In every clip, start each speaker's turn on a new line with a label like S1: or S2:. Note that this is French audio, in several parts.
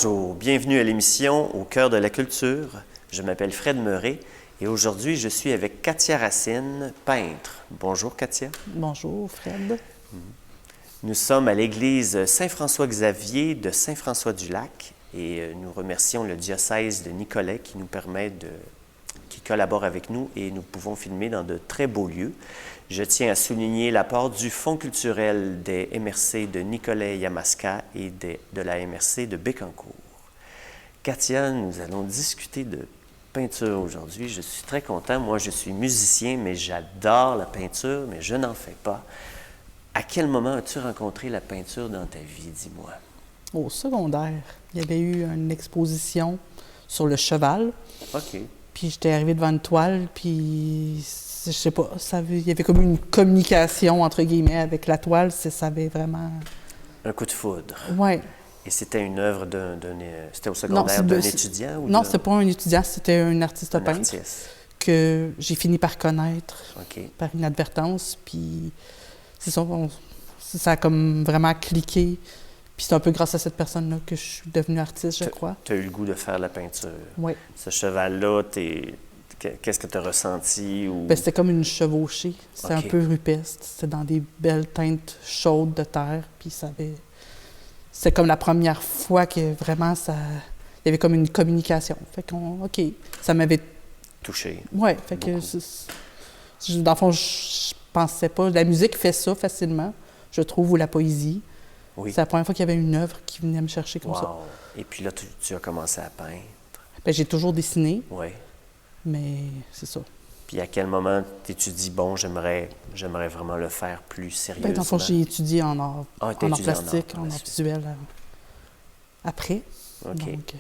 S1: Bonjour, bienvenue à l'émission Au cœur de la culture. Je m'appelle Fred Meuret et aujourd'hui je suis avec Katia Racine, peintre. Bonjour Katia.
S2: Bonjour Fred.
S1: Nous sommes à l'église Saint-François-Xavier de Saint-François-du-Lac et nous remercions le diocèse de Nicolet qui collabore avec nous et nous pouvons filmer dans de très beaux lieux. Je tiens à souligner l'apport du Fonds culturel des MRC de Nicolet-Yamaska et de la MRC de Bécancour. Katia, nous allons discuter de peinture aujourd'hui. Je suis très content. Moi, je suis musicien, mais j'adore la peinture, mais je n'en fais pas. À quel moment as-tu rencontré la peinture dans ta vie, dis-moi?
S2: Au secondaire, il y avait eu une exposition sur le cheval.
S1: OK.
S2: Puis j'étais arrivée devant une toile, puis je sais pas, il y avait comme une communication, entre guillemets, avec la toile. Ça avait vraiment...
S1: Un coup de foudre.
S2: Oui.
S1: Et c'était une œuvre c'était au secondaire d'un étudiant?
S2: Non, c'était pas un étudiant, c'était un artiste peintre
S1: artiste.
S2: Que j'ai fini par connaître
S1: OK.
S2: par inadvertance. Puis c'est ça, ça a comme vraiment cliqué. Puis c'est un peu grâce à cette personne-là que je suis devenue artiste, je crois.
S1: Tu as eu le goût de faire la peinture.
S2: Oui.
S1: Ce cheval-là, qu'est-ce que tu as ressenti? Ou...
S2: Bien, c'était comme une chevauchée. C'était
S1: OK.
S2: un peu rupestre. C'était dans des belles teintes chaudes de terre. Puis ça avait... C'était comme la première fois que vraiment ça... Il y avait comme une communication. Fait qu'on... OK. Ça m'avait...
S1: Touché.
S2: Oui. Fait que... Dans le fond, je pensais pas... La musique fait ça facilement, je trouve, ou la poésie.
S1: Oui.
S2: C'est la première fois qu'il y avait une œuvre qui venait me chercher comme ça.
S1: Et puis là, tu as commencé à peindre.
S2: Bien, j'ai toujours dessiné,
S1: Oui.
S2: mais c'est ça.
S1: Puis à quel moment tu dis, bon, j'aimerais vraiment le faire plus sérieusement?
S2: Bien, dans le fond, j'ai étudié en art,
S1: en
S2: art plastique, en art visuel après.
S1: OK.
S2: Donc,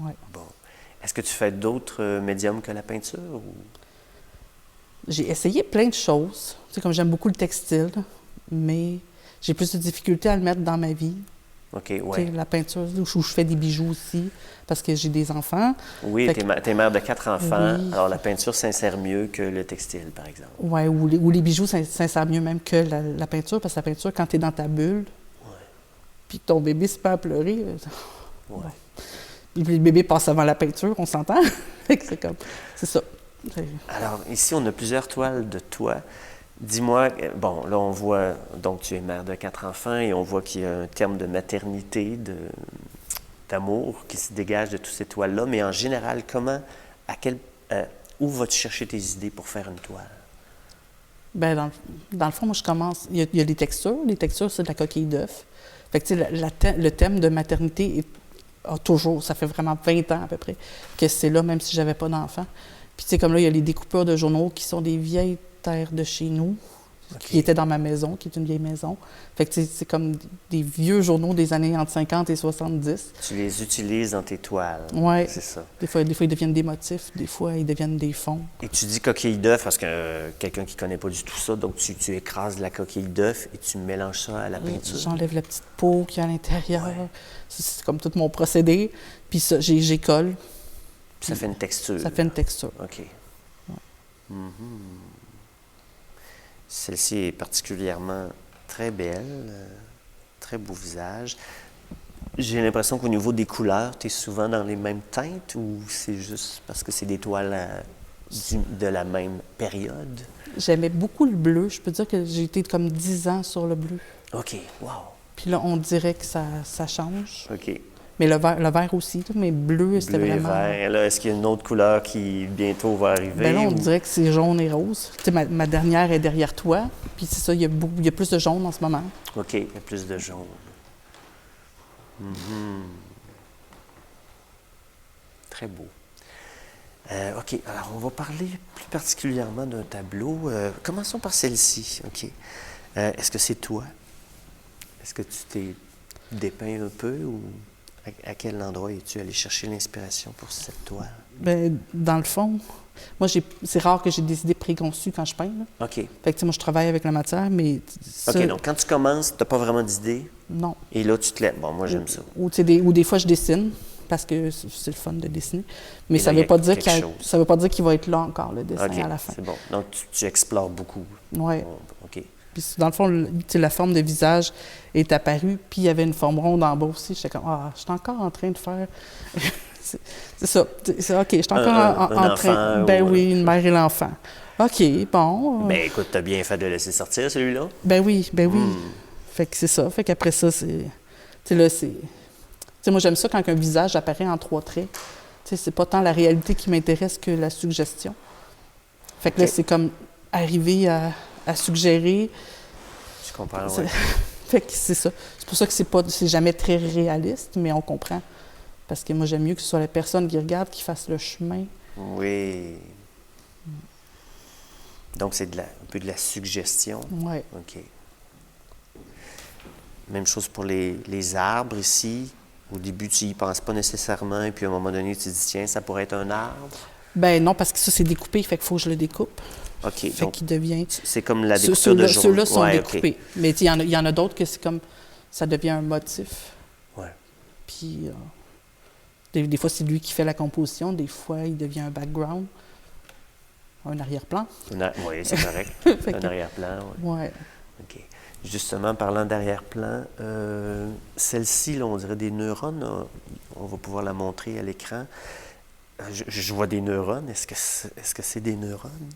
S2: ouais.
S1: Bon. Est-ce que tu fais d'autres médiums que la peinture? Ou...
S2: J'ai essayé plein de choses. Tu sais, comme j'aime beaucoup le textile, mais j'ai plus de difficultés à le mettre dans ma vie.
S1: OK, oui.
S2: Tu sais, la peinture, où je fais des bijoux aussi, parce que j'ai des enfants.
S1: Oui, t'es mère de 4 enfants,
S2: Oui.
S1: alors la peinture s'insère mieux que le textile, par exemple.
S2: Oui, ou les bijoux s'insèrent mieux même que la peinture, parce que la peinture, quand tu es dans ta bulle, puis que ton bébé se met à pleurer,
S1: Ouais.
S2: puis le bébé passe avant la peinture, on s'entend? C'est ça.
S1: Alors, ici, on a plusieurs toiles de toi. Dis-moi, bon, là, on voit, donc tu es mère de 4 enfants et on voit qu'il y a un terme de maternité, d'amour qui se dégage de toutes ces toiles-là, mais en général, où vas-tu chercher tes idées pour faire une toile?
S2: Bien, dans le fond, moi, je commence, il y a les textures. Les textures, c'est de la coquille d'œuf. Fait que, tu sais, le thème de maternité a toujours, ça fait vraiment 20 ans à peu près, que c'est là, même si j'avais pas d'enfant. Puis, tu sais, comme là, il y a les découpeurs de journaux qui sont des vieilles terres de chez nous, qui étaient dans ma maison, qui est une vieille maison. Fait que, tu sais, c'est comme des vieux journaux des années entre 50 et 70.
S1: Tu les utilises dans tes toiles.
S2: Oui.
S1: C'est ça.
S2: Des fois, ils deviennent des motifs, des fois, ils deviennent des fonds.
S1: Et tu dis coquille d'œuf parce que quelqu'un qui ne connaît pas du tout ça, donc tu écrases la coquille d'œuf et tu mélanges ça à la peinture.
S2: J'enlève la petite peau qu'il y a à l'intérieur.
S1: Ouais.
S2: C'est comme tout mon procédé. Puis ça, j'écolle.
S1: Ça fait une texture.
S2: Ça fait une texture.
S1: OK. Ouais. Celle-ci est particulièrement très belle, très beau visage. J'ai l'impression qu'au niveau des couleurs, tu es souvent dans les mêmes teintes ou c'est juste parce que c'est des toiles de la même période?
S2: J'aimais beaucoup le bleu. Je peux dire que j'ai été comme 10 ans sur le bleu.
S1: OK, wow.
S2: Puis là, on dirait que ça change.
S1: OK.
S2: Mais le vert aussi, là, mais bleu, c'était
S1: Bleu et
S2: vraiment...
S1: vert. Là, est-ce qu'il y a une autre couleur qui bientôt va arriver?
S2: Bien là, on
S1: ou...
S2: dirait que c'est jaune et rose. Tu sais, ma dernière est derrière toi. Puis c'est ça, il y a plus de jaune en ce moment.
S1: OK, il y a plus de jaune. Très beau. OK, alors on va parler plus particulièrement d'un tableau. Commençons par celle-ci. OK. Est-ce que c'est toi? Est-ce que tu t'es dépeint un peu ou à quel endroit es-tu allé chercher l'inspiration pour cette toile?
S2: Bien, dans le fond, moi, c'est rare que j'ai des idées préconçues quand je peins. Là.
S1: OK.
S2: Fait que, tu sais, moi, je travaille avec la matière, mais... Ça,
S1: OK, donc quand tu commences, tu n'as pas vraiment d'idée?
S2: Non.
S1: Et là, tu te lèves. Bon, moi, j'aime ça.
S2: Ou des fois, je dessine, parce que c'est le fun de dessiner. Mais
S1: là,
S2: ça
S1: il
S2: ne
S1: y
S2: veut
S1: a
S2: pas dire
S1: quelque chose.
S2: qu'il va être là encore, le dessin,
S1: OK,
S2: à la fin.
S1: c'est bon. Donc, tu explores beaucoup.
S2: Oui.
S1: Bon, OK.
S2: Puis dans le fond, tu sais, la forme de visage est apparue, puis il y avait une forme ronde en bas aussi. J'étais comme, je suis encore en train de faire... c'est ça. C'est OK, je suis encore en train... Ben oui, une mère et l'enfant. OK, bon.
S1: Ben écoute, t'as bien fait de le laisser sortir, celui-là.
S2: Ben oui. Fait que c'est ça. Fait qu'après ça, c'est... Tu sais, là, c'est... Tu sais, moi, j'aime ça quand un visage apparaît en 3 traits. Tu sais, c'est pas tant la réalité qui m'intéresse que la suggestion. Fait que là, c'est comme arriver à suggérer.
S1: Je comprends, oui.
S2: Fait que c'est ça. C'est pour ça que c'est jamais très réaliste, mais on comprend. Parce que moi, j'aime mieux que ce soit la personne qui regarde qui fasse le chemin.
S1: Oui. Donc, c'est un peu de la suggestion.
S2: Oui.
S1: OK. Même chose pour les arbres ici. Au début, tu n'y penses pas nécessairement, et puis à un moment donné, tu te dis, tiens, ça pourrait être un arbre.
S2: Ben non, parce que ça, c'est découpé, fait qu'il faut que je le découpe.
S1: OK.
S2: Fait
S1: Donc,
S2: qu'il devient...
S1: c'est comme la découpure de jaune.
S2: Ceux-là sont
S1: ouais,
S2: découpés.
S1: OK.
S2: Mais il y en a d'autres que c'est comme... Ça devient un motif.
S1: Ouais.
S2: Puis, des fois, c'est lui qui fait la composition. Des fois, il devient un background. Un arrière-plan.
S1: Oui, c'est correct. Un arrière-plan, oui.
S2: Ouais.
S1: OK. Justement, parlant d'arrière-plan, celle-ci, là, on dirait des neurones. On va pouvoir la montrer à l'écran. Je vois des neurones. Est-ce que c'est des neurones?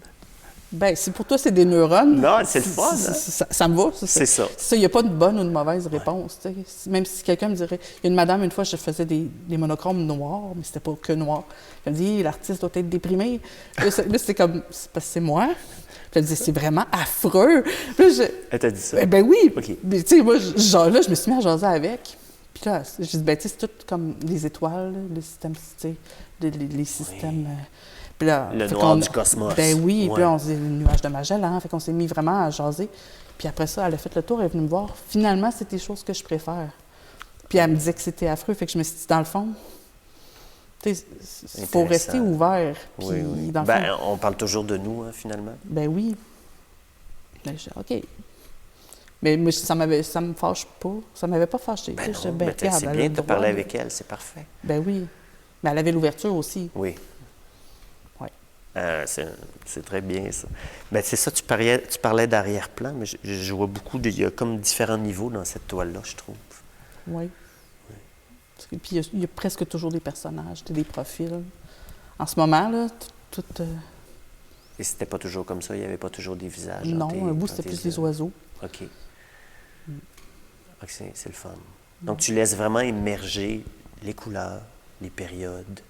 S2: Bien, si pour toi, c'est des neurones...
S1: Non, c'est le fun, hein?
S2: Ça me va.
S1: C'est ça.
S2: Il n'y a pas de bonne ou de mauvaise réponse. Tu sais. Même si quelqu'un me dirait... Il y a une madame, une fois, je faisais des monochromes noirs, mais c'était pas que noir. Elle me dit, l'artiste doit être déprimé. Là, c'est comme... C'est parce que c'est moi. Puis elle me dit, c'est vraiment affreux. Puis là,
S1: Elle t'a dit ça?
S2: Ben oui.
S1: OK.
S2: Mais tu sais, moi, là, je me suis mis à jaser avec. Puis là, je dis, ben tu sais, c'est tout comme les étoiles, les systèmes, tu sais, les systèmes... Puis là,
S1: le noir du cosmos.
S2: Ben oui,
S1: ouais.
S2: puis là, on se dit le nuage de Magellan. Fait qu'on s'est mis vraiment à jaser. Puis après ça, elle a fait le tour, elle est venue me voir. Finalement, c'est des choses que je préfère. Puis elle me disait que c'était affreux. Fait que je me suis dit, dans le fond, il faut rester ouvert. Puis,
S1: oui.
S2: Dans le fond,
S1: on parle toujours de nous, hein, finalement.
S2: Ben oui. Ben, je dis, OK. Mais moi, ça me fâche pas. Ça m'avait pas fâché.
S1: Ben non,
S2: ben, regarde,
S1: c'est bien de parler avec elle, c'est parfait.
S2: Ben oui. Mais elle avait l'ouverture aussi.
S1: Oui.
S2: Oui.
S1: C'est très bien, ça. Ben, c'est ça, tu parlais d'arrière-plan, mais je vois beaucoup, il y a comme différents niveaux dans cette toile-là, je trouve.
S2: Oui. Puis il y a presque toujours des personnages, des profils. En ce moment, là, tout...
S1: Et c'était pas toujours comme ça? Il n'y avait pas toujours des visages?
S2: Non, un bout, c'était plus les oiseaux.
S1: OK. C'est le fun. Donc, tu laisses vraiment émerger les couleurs, les périodes.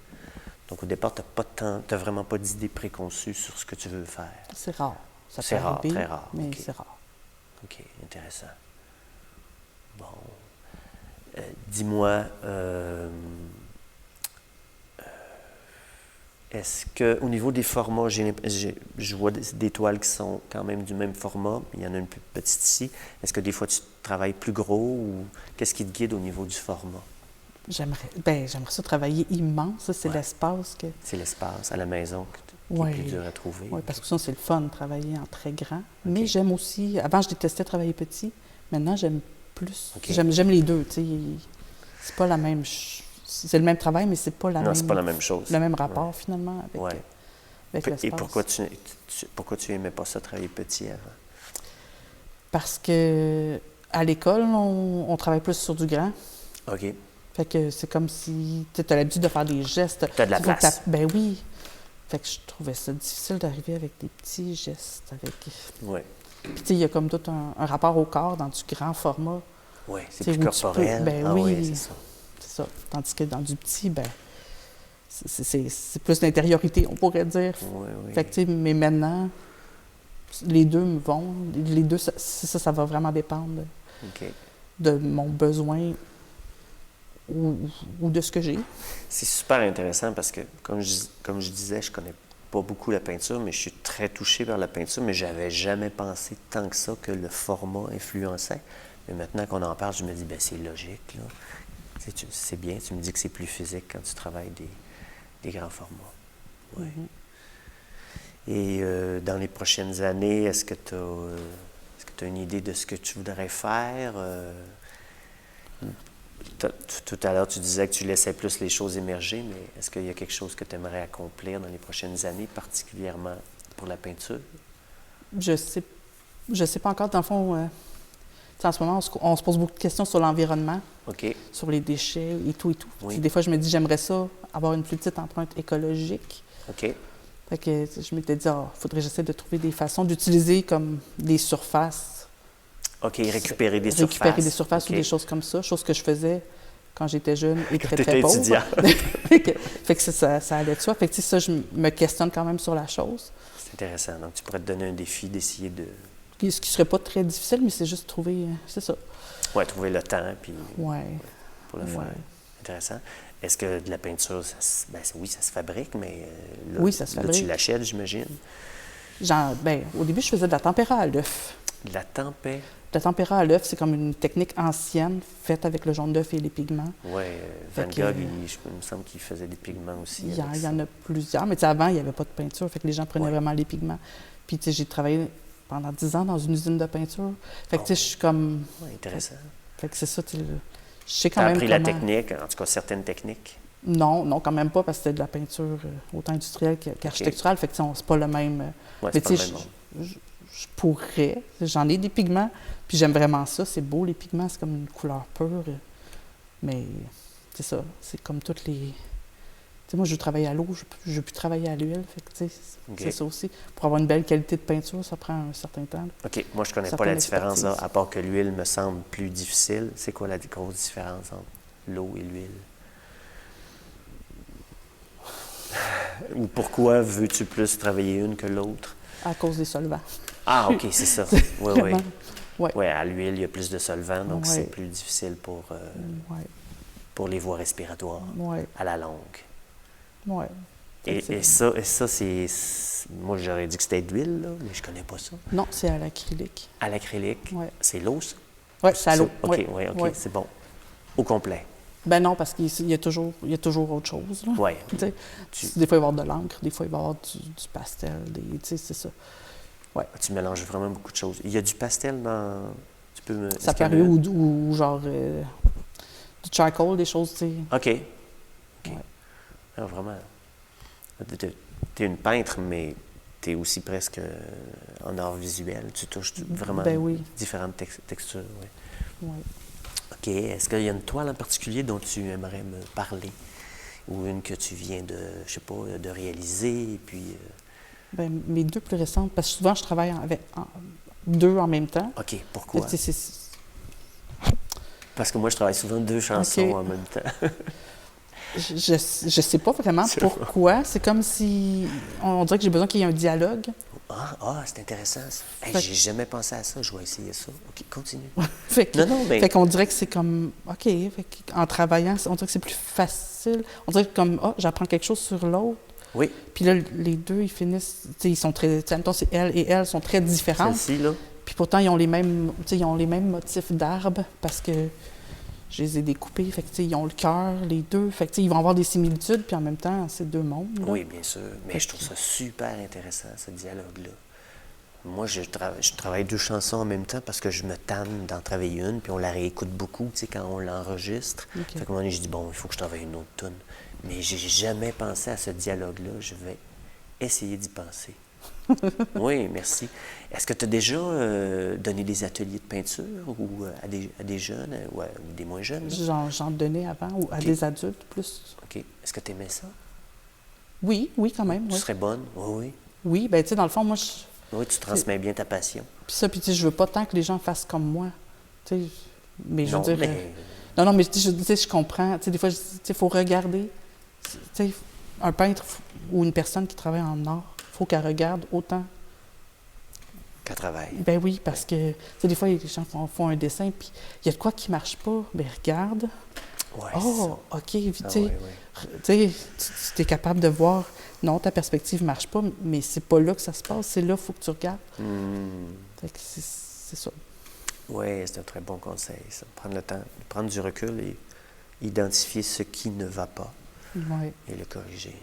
S1: Donc, au départ, tu n'as vraiment pas d'idée préconçue sur ce que tu veux faire.
S2: C'est rare.
S1: C'est rare, très rare.
S2: Mais
S1: okay.
S2: c'est rare.
S1: OK, intéressant. Bon. Dis-moi, est-ce qu'au niveau des formats, je vois des toiles qui sont quand même du même format, il y en a une plus petite ici. Est-ce que des fois tu travailles plus gros ou qu'est-ce qui te guide au niveau du format?
S2: J'aimerais ça travailler immense, c'est l'espace que...
S1: C'est l'espace à la maison qui est plus dur à trouver.
S2: Oui, parce que ça, c'est le fun de travailler en très grand. Mais j'aime aussi... Avant, je détestais travailler petit. Maintenant, j'aime plus. J'aime les deux, tu sais. C'est pas la même... C'est le même travail, mais c'est pas la même...
S1: Non, c'est pas la même chose.
S2: Le même rapport, finalement, avec l'espace.
S1: Et pourquoi tu aimais pas ça, travailler petit avant?
S2: Parce que à l'école, on travaille plus sur du grand.
S1: OK.
S2: Fait que c'est comme si tu as l'habitude de faire des gestes.
S1: Tu as de la place.
S2: Ben oui. Fait que je trouvais ça difficile d'arriver avec des petits gestes.
S1: Oui.
S2: Puis tu sais, il y a comme tout un rapport au corps dans du grand format.
S1: Oui, c'est plus corporel.
S2: Oui,
S1: c'est ça.
S2: C'est ça. Tandis que dans du petit, ben c'est plus d'intériorité, on pourrait dire.
S1: Oui.
S2: Fait que tu sais, mais maintenant, les deux me vont. Les deux, ça va vraiment dépendre de mon besoin ou de ce que j'ai.
S1: C'est super intéressant parce que, comme je disais, je connais pas beaucoup la peinture, mais je suis très touché par la peinture, mais j'avais jamais pensé tant que ça que le format influençait. Mais maintenant qu'on en parle, je me dis, ben c'est logique, là. C'est bien, tu me dis que c'est plus physique quand tu travailles des grands formats. Ouais. Et dans les prochaines années, est-ce que tu as une idée de ce que tu voudrais faire? Tout à l'heure, tu disais que tu laissais plus les choses émerger, mais est-ce qu'il y a quelque chose que tu aimerais accomplir dans les prochaines années, particulièrement pour la peinture?
S2: Je sais je sais pas encore, dans le fond, tu sais, en ce moment, on se pose beaucoup de questions sur l'environnement,
S1: OK.
S2: sur les déchets et tout et tout.
S1: Oui.
S2: Puis des fois, je me dis, j'aimerais ça, avoir une plus petite empreinte écologique.
S1: OK.
S2: Fait que je m'étais dit, faudrait que j'essaie de trouver des façons d'utiliser comme des surfaces.
S1: OK, récupérer des
S2: Récupérer des
S1: surfaces.
S2: surfaces
S1: OK.
S2: ou des choses comme ça, chose que je faisais quand j'étais jeune et
S1: Quand
S2: très,
S1: t'étais
S2: très pauvre.
S1: étudiant.
S2: Fait que ça allait de soi. Fait que tu sais, ça, je me questionne quand même sur la chose.
S1: C'est intéressant. Donc, tu pourrais te donner un défi d'essayer de
S2: Ce qui serait pas très difficile, mais c'est juste trouver, c'est ça.
S1: trouver le temps puis
S2: Ouais.
S1: pour le faire.
S2: Ouais.
S1: Intéressant. Est-ce que de la peinture, oui, ça se fabrique, mais là,
S2: Oui, ça se
S1: là, tu
S2: fabrique.
S1: l'achètes, j'imagine.
S2: Au début, je faisais de la tempéra à l'œuf.
S1: De la tempête.
S2: La tempéra à l'œuf, c'est comme une technique ancienne faite avec le jaune d'œuf et les pigments.
S1: Oui, Van
S2: Fait que,
S1: Gogh, il me semble qu'il faisait des pigments aussi.
S2: Il y,
S1: avec
S2: il y
S1: ça.
S2: en a plusieurs, mais tu sais, avant, il n'y avait pas de peinture, fait que les gens prenaient
S1: Ouais.
S2: vraiment les pigments. Puis tu sais, j'ai travaillé pendant 10 ans dans une usine de peinture. Fait que tu sais, je suis comme...
S1: Oui, intéressant.
S2: Fait que c'est ça, tu sais, je sais
S1: Tu
S2: quand
S1: as
S2: même
S1: appris la
S2: comment-
S1: technique, en tout cas certaines techniques.
S2: Non, quand même pas, parce que c'était de la peinture autant industrielle qu'architecturale. Fait que tu sais, c'est pas le même...
S1: Oui,
S2: mais
S1: c'est pas le
S2: tu
S1: même
S2: sais,
S1: monde.
S2: je pourrais. J'en ai des pigments, puis j'aime vraiment ça. C'est beau, les pigments, c'est comme une couleur pure. Mais c'est ça, c'est comme toutes les... Tu sais, moi, je travaille à l'eau, je veux plus travailler à l'huile. Fait que, tu sais,
S1: OK.
S2: c'est ça aussi. Pour avoir une belle qualité de peinture, ça prend un certain temps. là.
S1: OK, moi, je connais pas
S2: Certaines
S1: la différence, là,
S2: expertises.
S1: à part que l'huile me semble plus difficile. C'est quoi la grosse différence entre l'eau et l'huile? Ou pourquoi veux-tu plus travailler une que l'autre?
S2: À cause des solvants.
S1: Ah, OK, c'est ça. Oui, oui.
S2: Vraiment. Ouais.
S1: Oui, à l'huile, il y a plus de solvant, donc
S2: Ouais.
S1: c'est plus difficile
S2: Ouais,
S1: pour les voies respiratoires,
S2: ouais,
S1: à la longue.
S2: ouais. Fait que
S1: Et ça, moi, j'aurais dit que c'était d'huile, là, mais je connais pas ça.
S2: Non, c'est à l'acrylique.
S1: À l'acrylique,
S2: Ouais.
S1: c'est l'eau, ça?
S2: Oui, c'est à l'eau.
S1: OK,
S2: Ouais,
S1: oui, OK,
S2: ouais.
S1: c'est bon. Au complet.
S2: Ben non, parce qu'il y a toujours autre chose. Là.
S1: Oui.
S2: Tu sais,
S1: Tu-
S2: Des fois, il va y avoir de l'encre, des fois, il va y avoir du pastel, tu sais, c'est ça.
S1: Tu mélanges vraiment beaucoup de choses. Il y a du pastel dans... Tu peux me...
S2: Ça
S1: est-ce qu'il y en
S2: peut
S1: a-
S2: arriver ou genre du charcoal, des choses, tu sais.
S1: OK. OK.
S2: Ouais.
S1: Ah, vraiment. Tu es une peintre, mais tu es aussi presque en art visuel. Tu touches vraiment
S2: Ben oui.
S1: différentes textures. Oui.
S2: Ouais.
S1: OK. Est-ce qu'il y a une toile en particulier dont tu aimerais me parler? Ou une que tu viens de, je sais pas, de réaliser, et puis...
S2: Ben, mes deux plus récentes, parce que souvent, je travaille avec deux en même temps.
S1: OK. Pourquoi?
S2: Fait que
S1: Parce que moi, je travaille souvent 2 chansons
S2: OK.
S1: en même temps.
S2: je sais pas vraiment
S1: Tu vois.
S2: pourquoi. C'est comme si... On dirait que j'ai besoin qu'il y ait un dialogue.
S1: C'est intéressant, ça. Hey,
S2: Fait-
S1: j'ai jamais pensé à ça. Je vais essayer ça. OK, continue.
S2: Fait que-
S1: Non, mais...
S2: Fait qu'on dirait que c'est comme, OK, fait en travaillant, on dirait que c'est plus facile. On dirait que comme, j'apprends quelque chose sur l'autre.
S1: Oui,
S2: Puis là, les deux, ils finissent, tu sais, ils sont très, tu sais, admettons, c'est elle et elle sont très différentes.
S1: celle-ci, là.
S2: Puis pourtant, ils ont les mêmes, tu sais, ils ont les mêmes motifs d'arbres parce que je les ai découpés. Fait que, tu sais, ils ont le cœur, les deux. Fait que, tu sais, ils vont avoir des similitudes, puis en même temps, c'est deux mondes. là.
S1: Oui, bien sûr. Mais je trouve ça super intéressant, ce dialogue-là. Moi, je travaille 2 chansons en même temps parce que je me tanne d'en travailler une, puis on la réécoute beaucoup, tu sais, quand on l'enregistre.
S2: OK.
S1: Fait qu'à un moment donné, je dis, bon, il faut que je travaille une autre tune. Mais j'ai jamais pensé à ce dialogue-là. Je vais essayer d'y penser. Oui, merci. Est-ce que tu as déjà donné des ateliers de peinture ou à des jeunes ou des moins jeunes? Là?
S2: J'en donnais avant, ou à
S1: OK.
S2: des adultes plus.
S1: OK. Est-ce que tu aimais ça?
S2: Oui, quand même.
S1: Tu
S2: Oui,
S1: serais bonne? Oui,
S2: oui ben, tu sais, dans le fond, moi,
S1: oui. Oui, tu transmets bien ta passion.
S2: puis tu sais, je veux pas tant que les gens fassent comme moi. Tu sais, mais je
S1: Non,
S2: veux dire.
S1: mais...
S2: Non, mais tu sais, je comprends. Tu sais, des fois, il faut regarder. Tu sais, un peintre ou une personne qui travaille en art, il faut qu'elle regarde autant.
S1: Qu'à travail.
S2: Ben oui, parce que, tu sais, des fois, les gens font un dessin, puis il y a de quoi qui marche pas. Ben regarde.
S1: Ouais,
S2: OK, puis
S1: c'est ça.
S2: tu sais, tu sais, tu es capable de voir, non, ta perspective marche pas, mais c'est pas là que ça se passe, c'est là qu'il faut que tu regardes. Fait que c'est ça.
S1: Oui, c'est un très bon conseil, ça. Prendre le temps, prendre du recul et identifier ce qui ne va pas
S2: Ouais.
S1: et le corriger.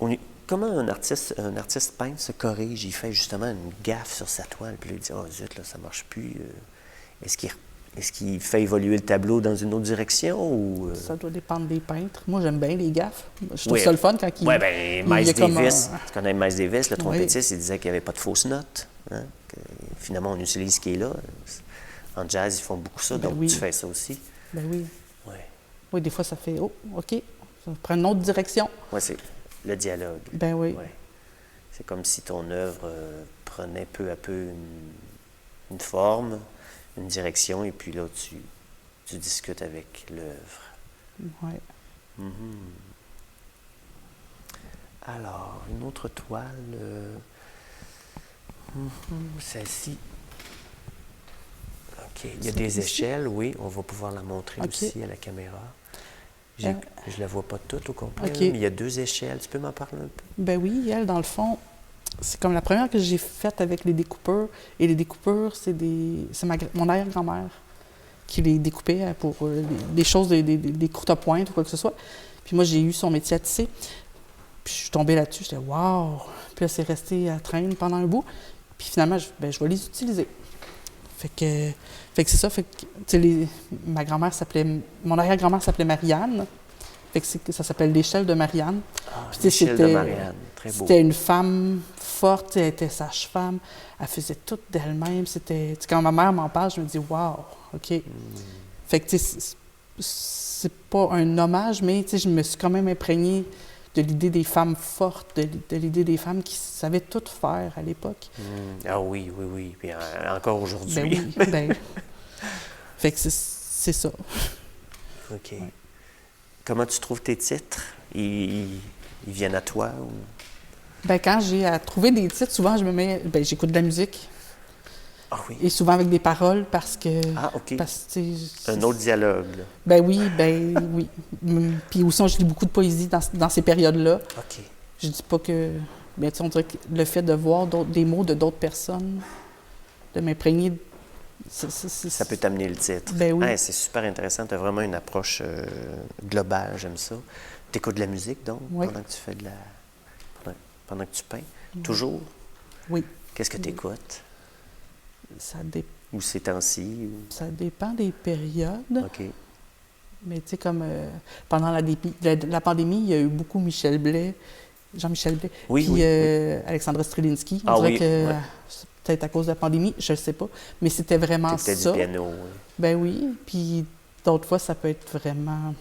S1: Ouais. Comment un artiste peintre se corrige? Il fait justement une gaffe sur sa toile, puis là, il dit « Oh zut, là, ça marche plus. » Est-ce qu'il fait évoluer le tableau dans une autre direction ou...
S2: Ça doit dépendre des peintres. Moi, j'aime bien les gaffes. Je trouve
S1: Oui.
S2: ça le fun quand
S1: Oui, bien,
S2: il y
S1: Miles
S2: a comme
S1: Davis,
S2: un-
S1: tu connais Miles Davis, le
S2: Oui.
S1: trompettiste, il disait qu'il n'y avait pas de fausses notes. Hein? finalement, on utilise ce qui est là. En jazz, ils font beaucoup ça,
S2: Ben
S1: donc
S2: oui.
S1: tu fais ça aussi.
S2: Ben oui.
S1: Ouais.
S2: Oui, des fois, ça fait, oh, OK, ça prend une autre direction.
S1: Ouais, c'est le dialogue.
S2: Ben oui.
S1: Ouais. C'est comme si ton œuvre prenait peu à peu une forme, une direction, et puis là, tu discutes avec l'œuvre.
S2: Oui.
S1: Mhm. Alors, une autre toile. Celle-ci. OK. Il y a des échelles, oui. On va pouvoir la montrer
S2: OK.
S1: aussi à la caméra. Je ne la vois pas toute au complet,
S2: OK.
S1: mais il y a 2 échelles. Tu peux m'en parler un peu?
S2: Ben oui, elle, dans le fond, c'est comme la première que j'ai faite avec les découpeurs. Et les découpeurs, c'est mon arrière-grand-mère qui les découpait pour des choses, des courtes pointes ou quoi que ce soit. Puis moi, j'ai eu son métier à tisser. Puis je suis tombée là-dessus, j'étais « wow! » Puis là, c'est resté à traîner pendant un bout. Puis finalement, je vais les utiliser. Fait que c'est ça. Fait que, tu sais, mon arrière-grand-mère s'appelait Marianne. Fait que ça s'appelle l'échelle de Marianne.
S1: Ah,
S2: Puis,
S1: l'échelle de Marianne. Très beau.
S2: C'était une femme forte, elle était sage-femme. Elle faisait tout d'elle-même. C'était, quand ma mère m'en parle, je me dis « wow! OK. Fait que, tu sais, c'est pas un hommage, mais tu sais, je me suis quand même imprégnée de l'idée des femmes fortes, de l'idée des femmes qui savaient tout faire à l'époque.
S1: Ah oui, oui, oui. Puis encore aujourd'hui.
S2: Ben oui, ben. Fait que c'est ça.
S1: OK.
S2: Ouais.
S1: Comment tu trouves tes titres? Ils viennent à toi? Ou...
S2: Ben quand j'ai à trouver des titres, souvent j'écoute de la musique.
S1: Ah oui.
S2: Et souvent avec des paroles parce que...
S1: Ah, OK.
S2: Parce que,
S1: Un autre dialogue, là.
S2: Ben oui. Puis aussi, je lis beaucoup de poésie dans ces périodes-là.
S1: OK.
S2: Je dis pas que... Ben, tu sais, on dirait que le fait de voir des mots de d'autres personnes, de m'imprégner...
S1: Ça peut t'amener le titre.
S2: Ben oui.
S1: Hey, c'est super intéressant. Tu as vraiment une approche globale, j'aime ça. Tu écoutes de la musique, donc,
S2: Oui.
S1: pendant que tu fais pendant que tu peins? Toujours?
S2: Oui.
S1: Qu'est-ce que tu écoutes? Ou ces temps-ci?
S2: Ça dépend des périodes.
S1: OK.
S2: Mais tu sais, comme pendant la pandémie, il y a eu beaucoup Jean-Michel Blais,
S1: Oui,
S2: puis
S1: oui.
S2: Alexandra Strelinski. On dirait que c'est peut-être à cause de la pandémie, je ne sais pas. Mais c'était vraiment ça.
S1: T'écoutais du piano, oui.
S2: Ben oui. Puis d'autres fois, ça peut être vraiment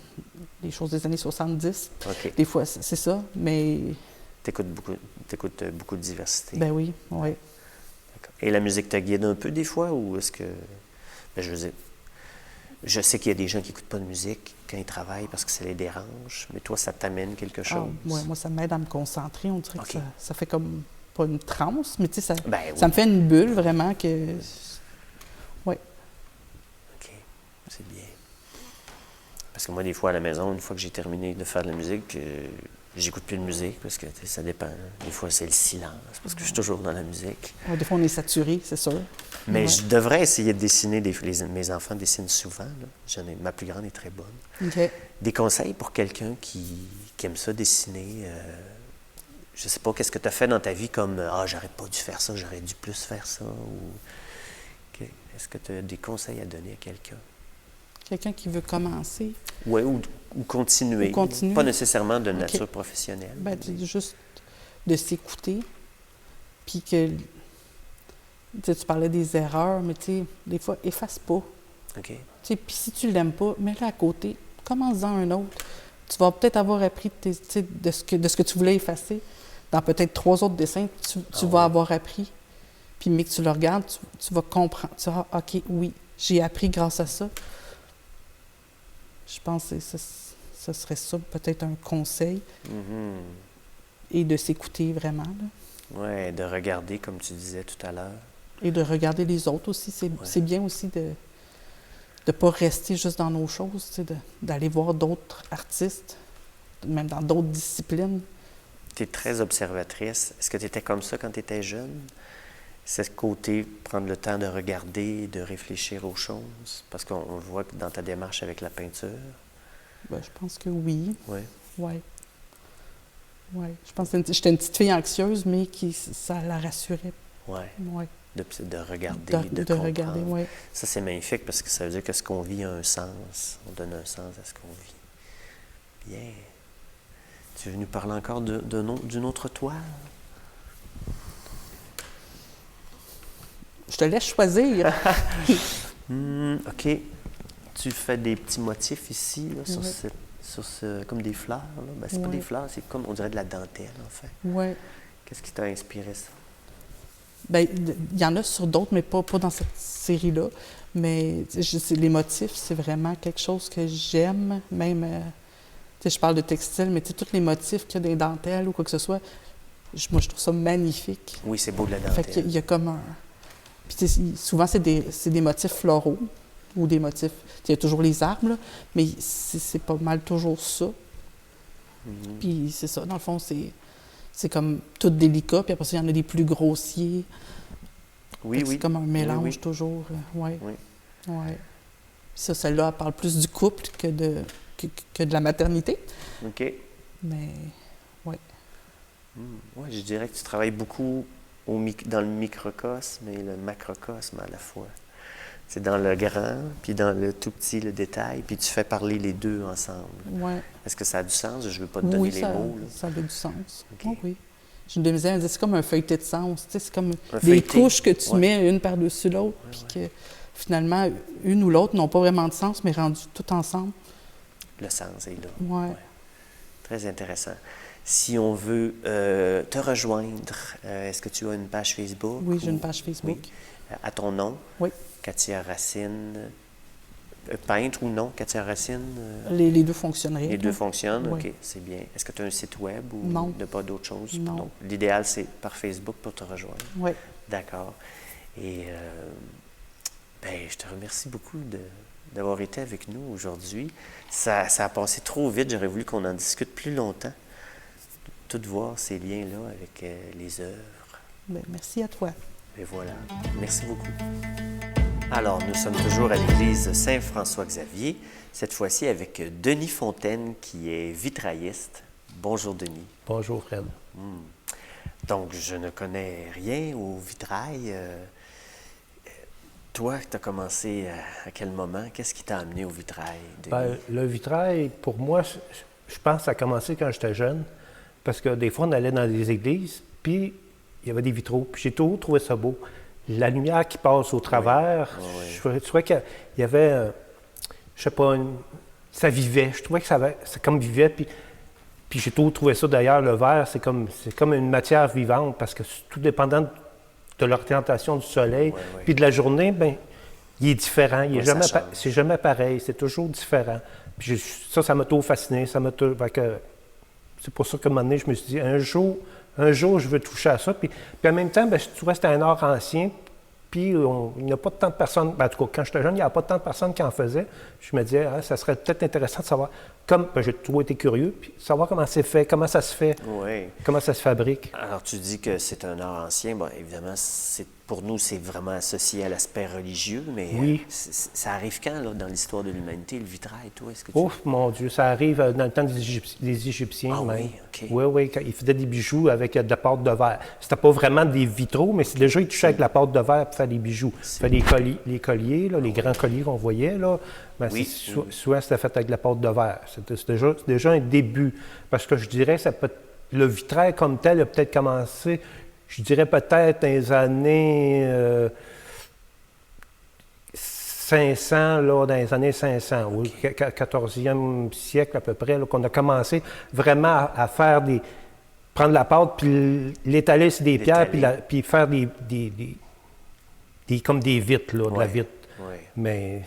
S2: des choses des années 70.
S1: OK.
S2: Des fois, c'est ça. Mais
S1: T'écoutes beaucoup de diversité.
S2: ben oui, oui.
S1: D'accord. Et la musique te guide un peu des fois, ou est-ce que... Ben, je veux dire, je sais qu'il y a des gens qui n'écoutent pas de musique quand ils travaillent parce que ça les dérange, mais toi, ça t'amène quelque chose?
S2: Moi, ça m'aide à me concentrer. On dirait
S1: OK.
S2: que ça fait comme, pas une transe, mais tu sais,
S1: Ben oui.
S2: ça me fait une bulle vraiment que... Oui.
S1: OK, c'est bien. Parce que moi, des fois, à la maison, une fois que j'ai terminé de faire de la musique, j'écoute plus de musique parce que ça dépend. Des fois, c'est le silence parce que je suis toujours dans la musique.
S2: Ouais, des fois, on est saturé, c'est sûr.
S1: Mais
S2: Ouais.
S1: je devrais essayer de dessiner. Mes enfants dessinent souvent. Là. Ma plus grande est très bonne.
S2: OK.
S1: Des conseils pour quelqu'un qui aime ça dessiner. Je sais pas, qu'est-ce que tu as fait dans ta vie comme « Ah, j'aurais pas dû faire ça, j'aurais dû plus faire ça » ou est-ce que tu as des conseils à donner à quelqu'un?
S2: Quelqu'un qui veut commencer,
S1: Oui, ou continuer.
S2: Ou continuer.
S1: Pas nécessairement de
S2: OK.
S1: nature professionnelle.
S2: ben, juste de s'écouter, puis que... Tu sais, tu parlais des erreurs, mais tu sais, des fois, efface pas.
S1: OK.
S2: Tu sais, puis si tu l'aimes pas, mets-le à côté, commence-en un autre. Tu vas peut-être avoir appris tu sais, de ce que tu voulais effacer. Dans peut-être 3 autres dessins, tu vas avoir appris. Puis, mais que tu le regardes, tu vas comprendre. Tu vas, OK, oui, j'ai appris grâce à ça. Je pense que ce serait ça, peut-être un conseil. Et de s'écouter vraiment, là.
S1: Oui, de regarder, comme tu disais tout à l'heure.
S2: Et de regarder les autres aussi. C'est bien aussi de ne pas rester juste dans nos choses, tu sais, d'aller voir d'autres artistes, même dans d'autres disciplines.
S1: Tu es très observatrice. Est-ce que tu étais comme ça quand tu étais jeune? Ce côté, prendre le temps de regarder, de réfléchir aux choses? Parce qu'on le voit dans ta démarche avec la peinture.
S2: Ben, je pense que oui.
S1: Oui.
S2: Oui. Oui. Je pense que j'étais une petite fille anxieuse, mais ça la rassurait.
S1: Oui.
S2: Oui.
S1: De regarder, de
S2: De
S1: comprendre.
S2: regarder, oui.
S1: Ça, c'est magnifique parce que ça veut dire que ce qu'on vit a un sens. On donne un sens à ce qu'on vit. Bien. Tu veux nous parler encore d'une autre toile?
S2: Je te laisse choisir.
S1: OK. Tu fais des petits motifs ici, là, comme des fleurs. Là. Ben, c'est pas des fleurs, c'est comme, on dirait de la dentelle, en fait.
S2: Oui.
S1: Qu'est-ce qui t'a inspiré ça?
S2: Bien, il y en a sur d'autres, mais pas dans cette série-là. Mais les motifs, c'est vraiment quelque chose que j'aime. Même, je parle de textile, mais tous les motifs qu'il y a des dentelles ou quoi que ce soit, moi, je trouve ça magnifique.
S1: Oui, c'est beau de la dentelle.
S2: Fait qu'il y a comme un... Puis souvent, c'est des motifs floraux ou des motifs... Il y a toujours les arbres, là, mais c'est pas mal toujours ça. Puis c'est ça, dans le fond, c'est comme tout délicat, puis après ça, il y en a des plus grossiers.
S1: Oui.
S2: C'est comme un mélange toujours. Oui. Ça, celle-là, elle parle plus du couple que de la maternité.
S1: OK.
S2: Mais, oui.
S1: Oui, je dirais que tu travailles beaucoup dans le microcosme et le macrocosme à la fois. C'est dans le grand, puis dans le tout petit, le détail, puis tu fais parler les deux ensemble.
S2: Oui.
S1: Est-ce que ça a du sens? Je ne veux pas te donner les mots.
S2: Oui, ça a du sens.
S1: Okay.
S2: Oh, oui. J'ai une demi-heure, elle dit c'est comme un feuilleté de sens. C'est comme
S1: un
S2: des
S1: feuilleté.
S2: couches que tu mets une par-dessus l'autre, puis que finalement, une ou l'autre n'ont pas vraiment de sens, mais rendues tout ensemble.
S1: Le sens est là.
S2: Oui.
S1: Très intéressant. Si on veut te rejoindre, est-ce que tu as une page Facebook?
S2: Oui, j'ai une page Facebook.
S1: Oui. À ton nom?
S2: Oui.
S1: Katia Racine. Peintre ou non, Katia Racine?
S2: Les deux fonctionneraient.
S1: Les deux fonctionnent?
S2: Oui.
S1: OK, c'est bien. Est-ce que tu as un site web ou
S2: non.
S1: pas d'autre chose?
S2: Non.
S1: Donc, l'idéal, c'est par Facebook pour te rejoindre.
S2: Oui.
S1: D'accord. Et je te remercie beaucoup d'avoir été avec nous aujourd'hui. Ça a passé trop vite. J'aurais voulu qu'on en discute plus longtemps. Tout voir ces liens-là avec les œuvres.
S2: Bien, merci à toi.
S1: Et voilà. Merci beaucoup. Alors, nous sommes toujours à l'église Saint-François-Xavier, cette fois-ci avec Denis Fontaine, qui est vitrailliste. Bonjour, Denis.
S3: Bonjour, Fred.
S1: Donc, je ne connais rien au vitrail. Toi, tu as commencé à quel moment? Qu'est-ce qui t'a amené au vitrail, Denis?
S3: Le vitrail, pour moi, je pense que ça a commencé quand j'étais jeune, parce que des fois, on allait dans des églises, puis il y avait des vitraux, puis j'ai toujours trouvé ça beau. La lumière qui passe au travers, je trouvais qu'il y avait, je sais pas, ça vivait. Je trouvais que ça comme vivait, puis j'ai toujours trouvé ça, d'ailleurs, le verre, c'est comme une matière vivante, parce que tout dépendant de l'orientation du soleil, puis de la journée, bien, il est différent. C'est jamais pareil, c'est toujours différent. Puis ça m'a toujours fasciné, c'est pour ça qu'à un moment donné, je me suis dit, un jour, je veux toucher à ça. Puis en même temps, je trouvais que c'était un art ancien. Puis il n'y a pas tant de personnes, en tout cas, quand j'étais jeune, il n'y avait pas tant de personnes qui en faisaient. Je me disais, ça serait peut-être intéressant de savoir, j'ai toujours été curieux, puis savoir comment c'est fait, comment ça se fait, comment ça se fabrique.
S1: Alors, tu dis que c'est un art ancien. Bon, évidemment, pour nous, c'est vraiment associé à l'aspect religieux, mais ça arrive quand, là, dans l'histoire de l'humanité, le vitrail, toi? Est-ce que tu...
S3: Oh, mon Dieu, ça arrive dans le temps des Égyptiens.
S1: Ah
S3: même.
S1: oui, OK.
S3: Oui, quand ils faisaient des bijoux avec de la pâte de verre. C'était pas vraiment des vitraux, mais c'est déjà, ils touchaient avec la pâte de verre pour faire des bijoux. Les colliers, là, les grands colliers qu'on voyait, là, souvent, c'était fait avec de la pâte de verre. C'est déjà un début. Parce que je dirais, le vitrail comme tel a peut-être commencé, je dirais peut-être dans les années 500, là, dans les années 500, au 14e siècle à peu près, là, qu'on a commencé vraiment à faire prendre la pâte, puis l'étaler sur des pierres, puis faire comme des vitres, là, de la vitre.
S1: Oui.
S3: Mais...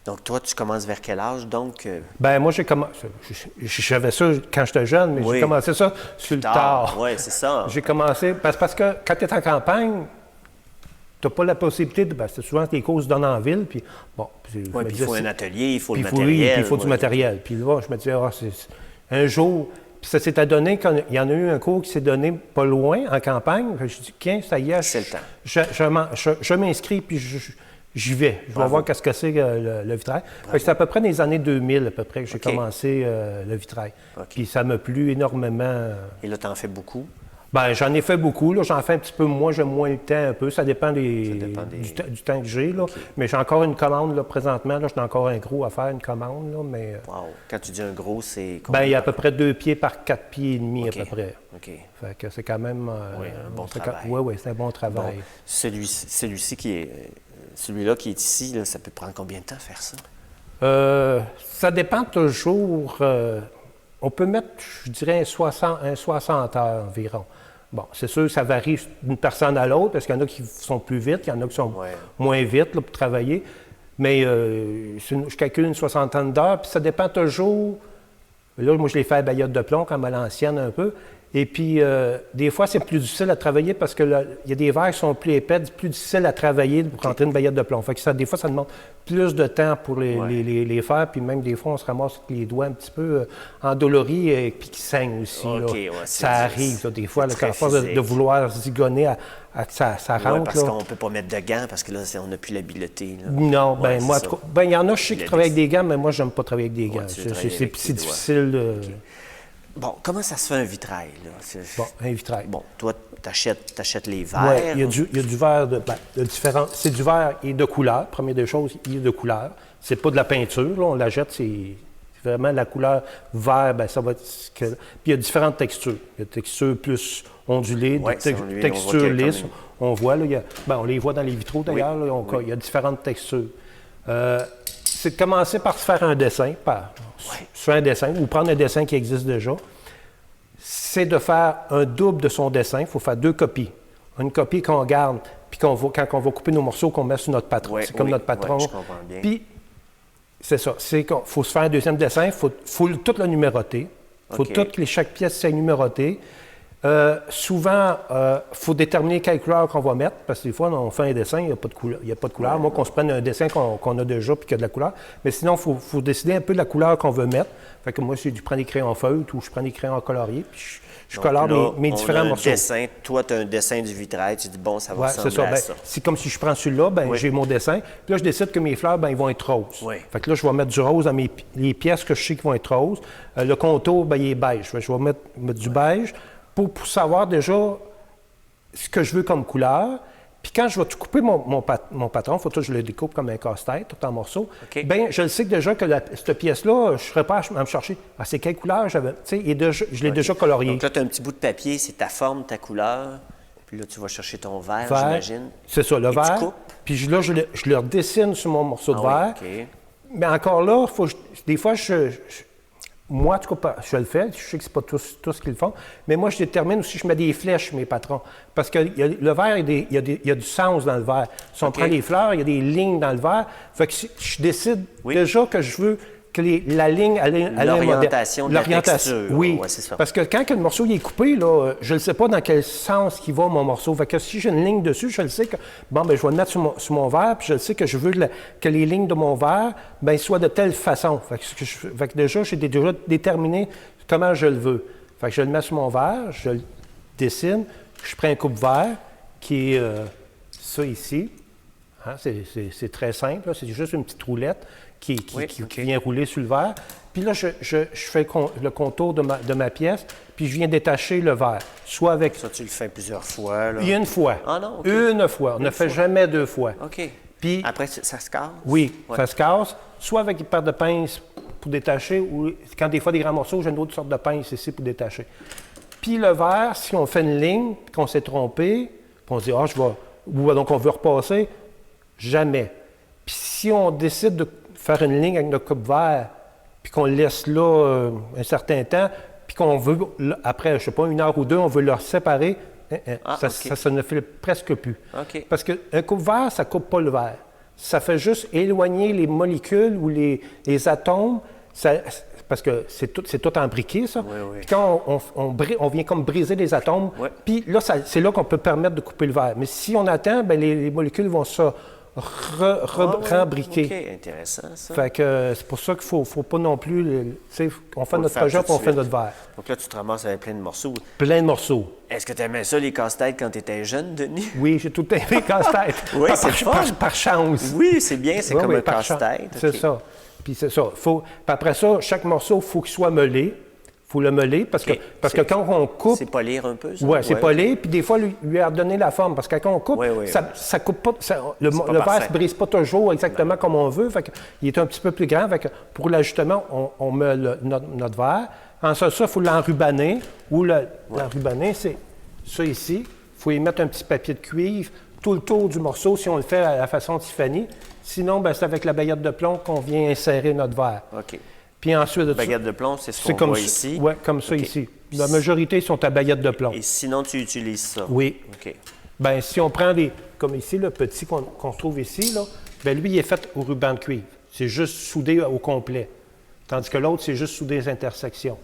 S1: Donc, toi, tu commences vers quel âge, donc?
S3: Moi, j'ai commencé... J'avais ça quand j'étais jeune, mais j'ai commencé ça sur le tard.
S1: Oui, c'est ça.
S3: J'ai commencé... Parce que quand tu es en campagne, tu n'as pas la possibilité de... c'est souvent les cours se donnent en ville, puis bon...
S1: puis il faut un atelier, il faut le matériel.
S3: Oui, il faut du matériel. Puis là, je me disais, un jour... Puis ça s'est donné quand il y en a eu un cours qui s'est donné pas loin, en campagne. Je dis, tiens, ça y est,
S1: c'est le temps.
S3: Je m'inscris, puis j'y vais. Je vais voir qu'est-ce que c'est le vitrail. C'est à peu près dans les années 2000, à peu près, que j'ai commencé le vitrail. Puis ça m'a plu énormément.
S1: Et là, tu en fais beaucoup?
S3: Ben, j'en ai fait beaucoup, là. J'en fais un petit peu moins, j'aime moins le temps un peu. Ça dépend, du temps que j'ai, là.
S1: OK.
S3: Mais j'ai encore une commande, là, présentement. Là, j'ai encore un gros à faire, une commande, là, mais...
S1: Wow. Quand tu dis un gros, c'est
S3: Ben, il y a à peu près 2 pieds par 4 pieds et demi,
S1: OK.
S3: à peu près.
S1: OK.
S3: Fait que c'est quand même...
S1: Oui, un bon
S3: c'est
S1: travail.
S3: Oui, c'est un bon travail.
S1: Bon, celui-ci qui est... celui-là qui est ici, là, ça peut prendre combien de temps faire ça?
S3: Ça dépend toujours. On peut mettre, je dirais, un 60 heures environ. Bon, c'est sûr, ça varie d'une personne à l'autre, parce qu'il y en a qui sont plus vite, il y en a qui sont moins vite là, pour travailler. Mais je calcule une soixantaine d'heures, puis ça dépend toujours. Là, moi, je l'ai fait à baillotte de plomb, comme à l'ancienne un peu. Et puis, des fois, c'est plus difficile à travailler parce qu'il y a des verres qui sont plus épais, plus difficile à travailler pour rentrer une baillotte de plomb. Fait que ça, des fois, ça demande plus de temps pour les faire. Puis même, des fois, on se ramasse avec les doigts un petit peu endoloris et puis qui saignent aussi.
S1: OK,
S3: là.
S1: ouais,
S3: ça arrive, là, des fois, là,
S1: très
S3: à force
S1: physique.
S3: de vouloir zigonner à que ça
S1: Oui,
S3: rentre.
S1: parce
S3: là.
S1: qu'on ne peut pas mettre de gants, parce que là, on n'a plus l'habileté. là.
S3: Non,
S1: Ouais,
S3: ben
S1: c'est
S3: moi,
S1: ça.
S3: il y en a, je sais qui
S1: Il a
S3: travaillent avec
S1: des-
S3: des gants, mais moi, j'aime pas travailler avec des
S1: Ouais,
S3: gants.
S1: tu veux travailler avec tes
S3: C'est
S1: doigts.
S3: difficile de...
S1: Bon, comment ça se fait un vitrail? Là?
S3: Bon, un vitrail.
S1: Bon, toi, tu achètes les verres.
S3: Oui, il y a du verre de différents. C'est du verre et de couleur. Première des choses, il est de couleur. C'est pas de la peinture, là, on la jette, c'est vraiment la couleur vert, ben ça va être. Puis il y a différentes textures. Il y a des textures plus ondulées,
S1: Ouais,
S3: des
S1: c'est ondulé, on voit
S3: textures
S1: qu'il y a comme
S3: lisses.
S1: une-
S3: On voit, là, on les voit dans les vitraux d'ailleurs, là, il y a différentes textures. C'est de commencer par se faire un dessin, se faire un dessin, ou prendre un dessin qui existe déjà. C'est de faire un double de son dessin. Il faut faire 2 copies. Une copie qu'on garde, puis quand on va couper nos morceaux, qu'on met sur notre patron.
S1: Ouais,
S3: C'est comme
S1: oui,
S3: notre patron.
S1: ouais, je comprends bien.
S3: Puis, c'est ça. C'est qu'il faut se faire un deuxième dessin. Il faut tout le numéroter. Il faut
S1: OK.
S3: que chaque pièce soit numérotée. Souvent, il faut déterminer quelle couleur qu'on va mettre, parce que des fois, on fait un dessin, il n'y a pas de couleur. Il y a pas de couleur. Moi, qu'on se prenne un dessin qu'on a déjà puis qu'il y a de la couleur. Mais sinon, il faut décider un peu de la couleur qu'on veut mettre. Fait que moi, je prends des crayons feutres ou je prends des crayons coloriés, puis je
S1: Donc
S3: colore
S1: là,
S3: mes
S1: on
S3: différents
S1: a un
S3: morceaux.
S1: dessin. Toi, tu as un dessin du vitrail. Tu dis, bon, ça va
S3: Ouais, c'est
S1: ressembler
S3: ça.
S1: à
S3: Ben,
S1: ça.
S3: c'est comme si je prends celui-là, ben,
S1: Oui.
S3: j'ai mon dessin. Puis là, je décide que mes fleurs, ben, ils vont être roses.
S1: Oui.
S3: Fait que là, je vais mettre du rose dans les pièces que je sais qui vont être roses. Le contour, ben, il est beige. Fait que je vais mettre du beige pour savoir déjà ce que je veux comme couleur. Puis quand je vais tout couper mon patron, il faut que je le découpe comme un casse-tête, tout en morceaux.
S1: OK.
S3: Bien, je le sais que déjà que cette pièce-là, je ne serais pas à me chercher. Ah, c'est quelle couleur j'avais? Tu sais, et je l'ai déjà colorié.
S1: Donc là, tu as un petit bout de papier, c'est ta forme, ta couleur. Puis là, tu vas chercher ton verre,
S3: Vert.
S1: j'imagine.
S3: C'est ça, le
S1: Et tu
S3: verre.
S1: coupes?
S3: Puis là, je le dessine sur mon morceau de
S1: Ah
S3: verre.
S1: oui, OK.
S3: Mais encore là, des fois, moi, en tout cas, je le fais. Je sais que ce n'est pas tous qui le font. Mais moi, je détermine aussi, je mets des flèches sur mes patrons. Parce que le verre, il y a du sens dans le verre. Si on
S1: OK.
S3: prend les fleurs, il y a des lignes dans le verre. Fait que je décide
S1: Oui.
S3: déjà que je veux que la ligne,
S1: L'orientation de la texture.
S3: Oui,
S1: Ouais, c'est ça.
S3: parce que quand le morceau il est coupé, là, je ne sais pas dans quel sens il va mon morceau. Fait que si j'ai une ligne dessus, je le sais que bon, ben, je vais le mettre sur mon verre, puis je le sais que je veux que les lignes de mon verre ben, soient de telle façon. Fait que déjà, j'ai déjà déterminé comment je le veux. Fait que je le mets sur mon verre, je le dessine, je prends un coupe-verre qui est ça ici. Hein, c'est très simple, là. C'est juste une petite roulette qui vient rouler sur le verre. Puis là, je fais le contour de ma pièce, puis je viens détacher le verre. Soit avec...
S1: Ça, tu le fais plusieurs fois. Là.
S3: Une fois.
S1: Ah non, OK.
S3: Une fois. On ne fait jamais 2 fois.
S1: OK.
S3: Puis,
S1: Après, ça se casse?
S3: oui,
S1: Ouais.
S3: ça se casse. Soit avec une paire de pinces pour détacher, ou quand des fois des grands morceaux, j'ai une autre sorte de pince ici pour détacher. Puis le verre, si on fait une ligne, puis qu'on s'est trompé, puis on se dit, donc on veut repasser, jamais. Puis si on décide de faire une ligne avec notre coupe-verre, puis qu'on le laisse là un certain temps, puis qu'on veut, après, je ne sais pas, 1 heure ou 2, on veut le séparer,
S1: Ah,
S3: ça,
S1: OK.
S3: ça ne fait presque plus.
S1: OK.
S3: Parce qu'un coupe-verre, ça ne coupe pas le verre. Ça fait juste éloigner les molécules ou les atomes, parce que c'est tout embriqué, ça.
S1: Oui, oui.
S3: Puis quand on vient comme briser les atomes,
S1: Ouais.
S3: puis là, c'est là qu'on peut permettre de couper le verre. Mais si on attend, ben les molécules vont se rembriquer.
S1: OK, intéressant, ça.
S3: Fait que c'est pour ça qu'il ne faut pas non plus... Tu sais, on fait
S1: Faut le
S3: notre
S1: faire
S3: projet
S1: tout de
S3: puis on fait
S1: suite.
S3: notre verre.
S1: Donc là, tu te ramasses avec plein de morceaux.
S3: Plein de morceaux.
S1: Est-ce que tu aimais ça, les casse-têtes, quand tu étais jeune, Denis?
S3: Oui, j'ai tout aimé casse-tête.
S1: Oui,
S3: Par-
S1: c'est
S3: par,
S1: le fun.
S3: par chance.
S1: Oui, c'est bien, c'est
S3: Oui,
S1: comme
S3: oui,
S1: un
S3: par chance.
S1: casse-tête.
S3: C'est
S1: OK.
S3: ça. Puis c'est ça. Puis après ça, chaque morceau, il faut qu'il soit meulé. Il faut le meuler parce
S1: OK.
S3: que quand on coupe,
S1: C'est polir un peu, ça?
S3: oui, c'est polir, puis des fois, lui redonner la forme, parce que quand on coupe,
S1: Oui.
S3: ça coupe pas, le
S1: pas
S3: verre
S1: parfait.
S3: ne se brise pas toujours exactement comme on veut, fait que, il est un petit peu plus grand, fait que pour l'ajustement, on met notre verre. Ensuite, ça, il faut l'enrubanner, ou l'enrubanner, c'est ça ici, il faut y mettre un petit papier de cuivre tout le tour du morceau, si on le fait à la façon Tiffany. Sinon, ben, c'est avec la baguette de plomb qu'on vient insérer notre verre.
S1: OK.
S3: Puis ensuite,
S1: Baguette de plomb, c'est ce
S3: c'est
S1: qu'on
S3: comme
S1: voit
S3: ça,
S1: ici.
S3: ouais, comme ça
S1: OK.
S3: ici. La majorité sont à baguette de plomb.
S1: Et sinon, tu utilises ça?
S3: Oui.
S1: OK.
S3: Ben, si on prend comme ici, le petit qu'on trouve ici, là, ben lui, il est fait au ruban de cuivre. C'est juste soudé au complet. Tandis que l'autre, c'est juste soudé les intersections.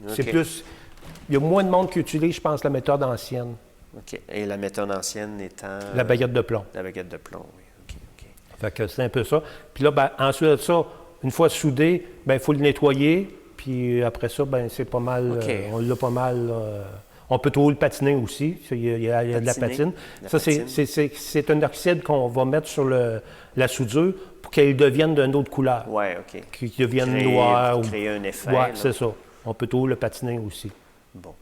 S1: OK.
S3: C'est plus... Il y a moins de monde qui utilise, je pense, la méthode ancienne,
S1: OK. Et la méthode ancienne étant...
S3: la baguette de plomb.
S1: La baguette de plomb, oui. OK.
S3: Fait que c'est un peu ça. Puis là, ben, ensuite de ça, une fois soudé, ben, il faut le nettoyer. Puis après ça, ben, c'est pas mal...
S1: OK.
S3: On l'a pas mal... on peut toujours le patiner aussi. Il y a de la patine. Ça, c'est un oxyde qu'on va mettre sur la soudure pour qu'elle devienne d'une autre couleur.
S1: Oui, OK.
S3: Qu'il devienne noir.
S1: Créer un effet.
S3: Oui,
S1: là.
S3: c'est ça. On peut toujours le patiner aussi.
S1: Bon.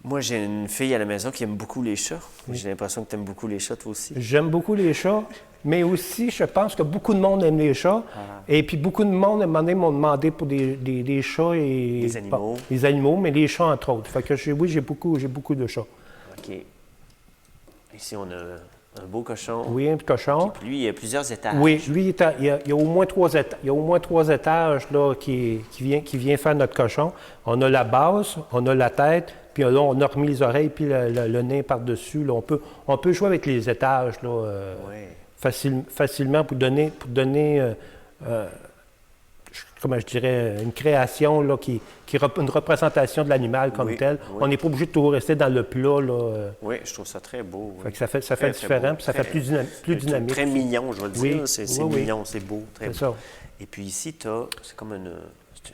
S1: Moi, j'ai une fille à la maison qui aime beaucoup les chats. J'ai l'impression que tu aimes beaucoup les chats, toi aussi.
S3: J'aime beaucoup les chats, mais aussi, je pense que beaucoup de monde aime les chats. Et puis, beaucoup de monde, à un moment donné, m'ont demandé pour des chats et...
S1: Des animaux.
S3: Bon, les animaux, mais les chats, entre autres. Fait que, oui, j'ai beaucoup de chats.
S1: OK. Ici, on a un beau cochon.
S3: Oui, un petit cochon.
S1: Puis lui, il y a plusieurs étages.
S3: Oui, lui, il y a au moins 3 étages. Il y a au moins 3 étages là, qui vient faire notre cochon. On a la base, on a la tête, puis là, on a remis les oreilles, puis le nez par-dessus. Là, on peut jouer avec les étages là, facilement pour donner comment je dirais, une création là, qui une représentation de l'animal comme tel.
S1: Oui.
S3: On n'est pas obligé de toujours rester dans le plat. Là,
S1: Oui, je trouve ça très beau.
S3: Fait que ça fait
S1: Très
S3: différent,
S1: beau.
S3: puis ça fait plus dynamique.
S1: Très mignon, je vais dire.
S3: Oui,
S1: C'est
S3: oui.
S1: mignon, c'est beau, très
S3: C'est
S1: beau.
S3: ça.
S1: Et puis ici, c'est comme une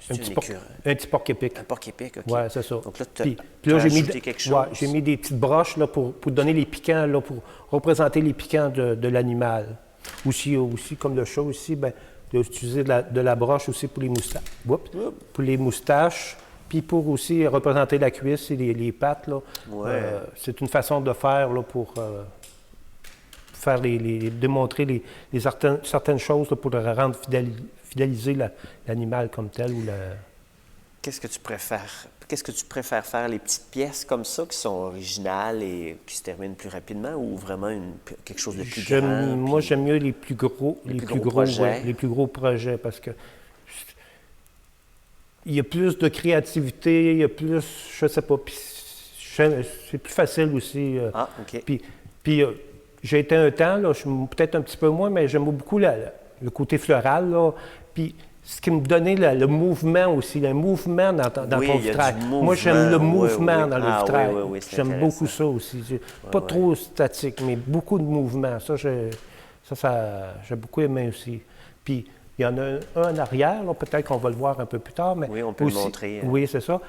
S1: écureuil.
S3: Un petit porc-épic.
S1: Un porc-épic, OK.
S3: Oui, c'est ça.
S1: Donc là, tu
S3: Puis
S1: as
S3: là,
S1: ajouté quelque chose.
S3: ouais, j'ai mis des petites broches là, pour donner les piquants, là, pour représenter les piquants de l'animal. Aussi, comme le chat aussi, ben, d'utiliser de la broche aussi pour les moustaches. Pour les moustaches, puis pour aussi représenter la cuisse et les pattes. Là.
S1: Ouais.
S3: C'est une façon de faire là, pour faire démontrer certaines choses là, pour rendre fidéliser l'animal comme tel.
S1: Qu'est-ce que tu préfères? Qu'est-ce que tu préfères faire? Les petites pièces comme ça qui sont originales et qui se terminent plus rapidement ou vraiment quelque chose de plus grand?
S3: Moi, j'aime mieux les plus gros projets. Ouais, les plus gros projets parce que il y a plus de créativité, il y a plus, je sais pas, puis c'est plus facile aussi.
S1: Ah, OK.
S3: Puis j'ai été un temps, là, peut-être un petit peu moins, mais j'aime beaucoup le côté floral, là. Puis ce qui me donnait le mouvement aussi, le mouvement dans ton vitrail. Moi, j'aime le mouvement dans le vitrail.
S1: Oui,
S3: j'aime beaucoup ça aussi. Pas trop statique, mais beaucoup de mouvement. Ça j'ai beaucoup aimé aussi. Puis, il y en a un en arrière, peut-être qu'on va le voir un peu plus tard. Mais
S1: oui, on peut
S3: aussi,
S1: le montrer.
S3: Oui, c'est ça.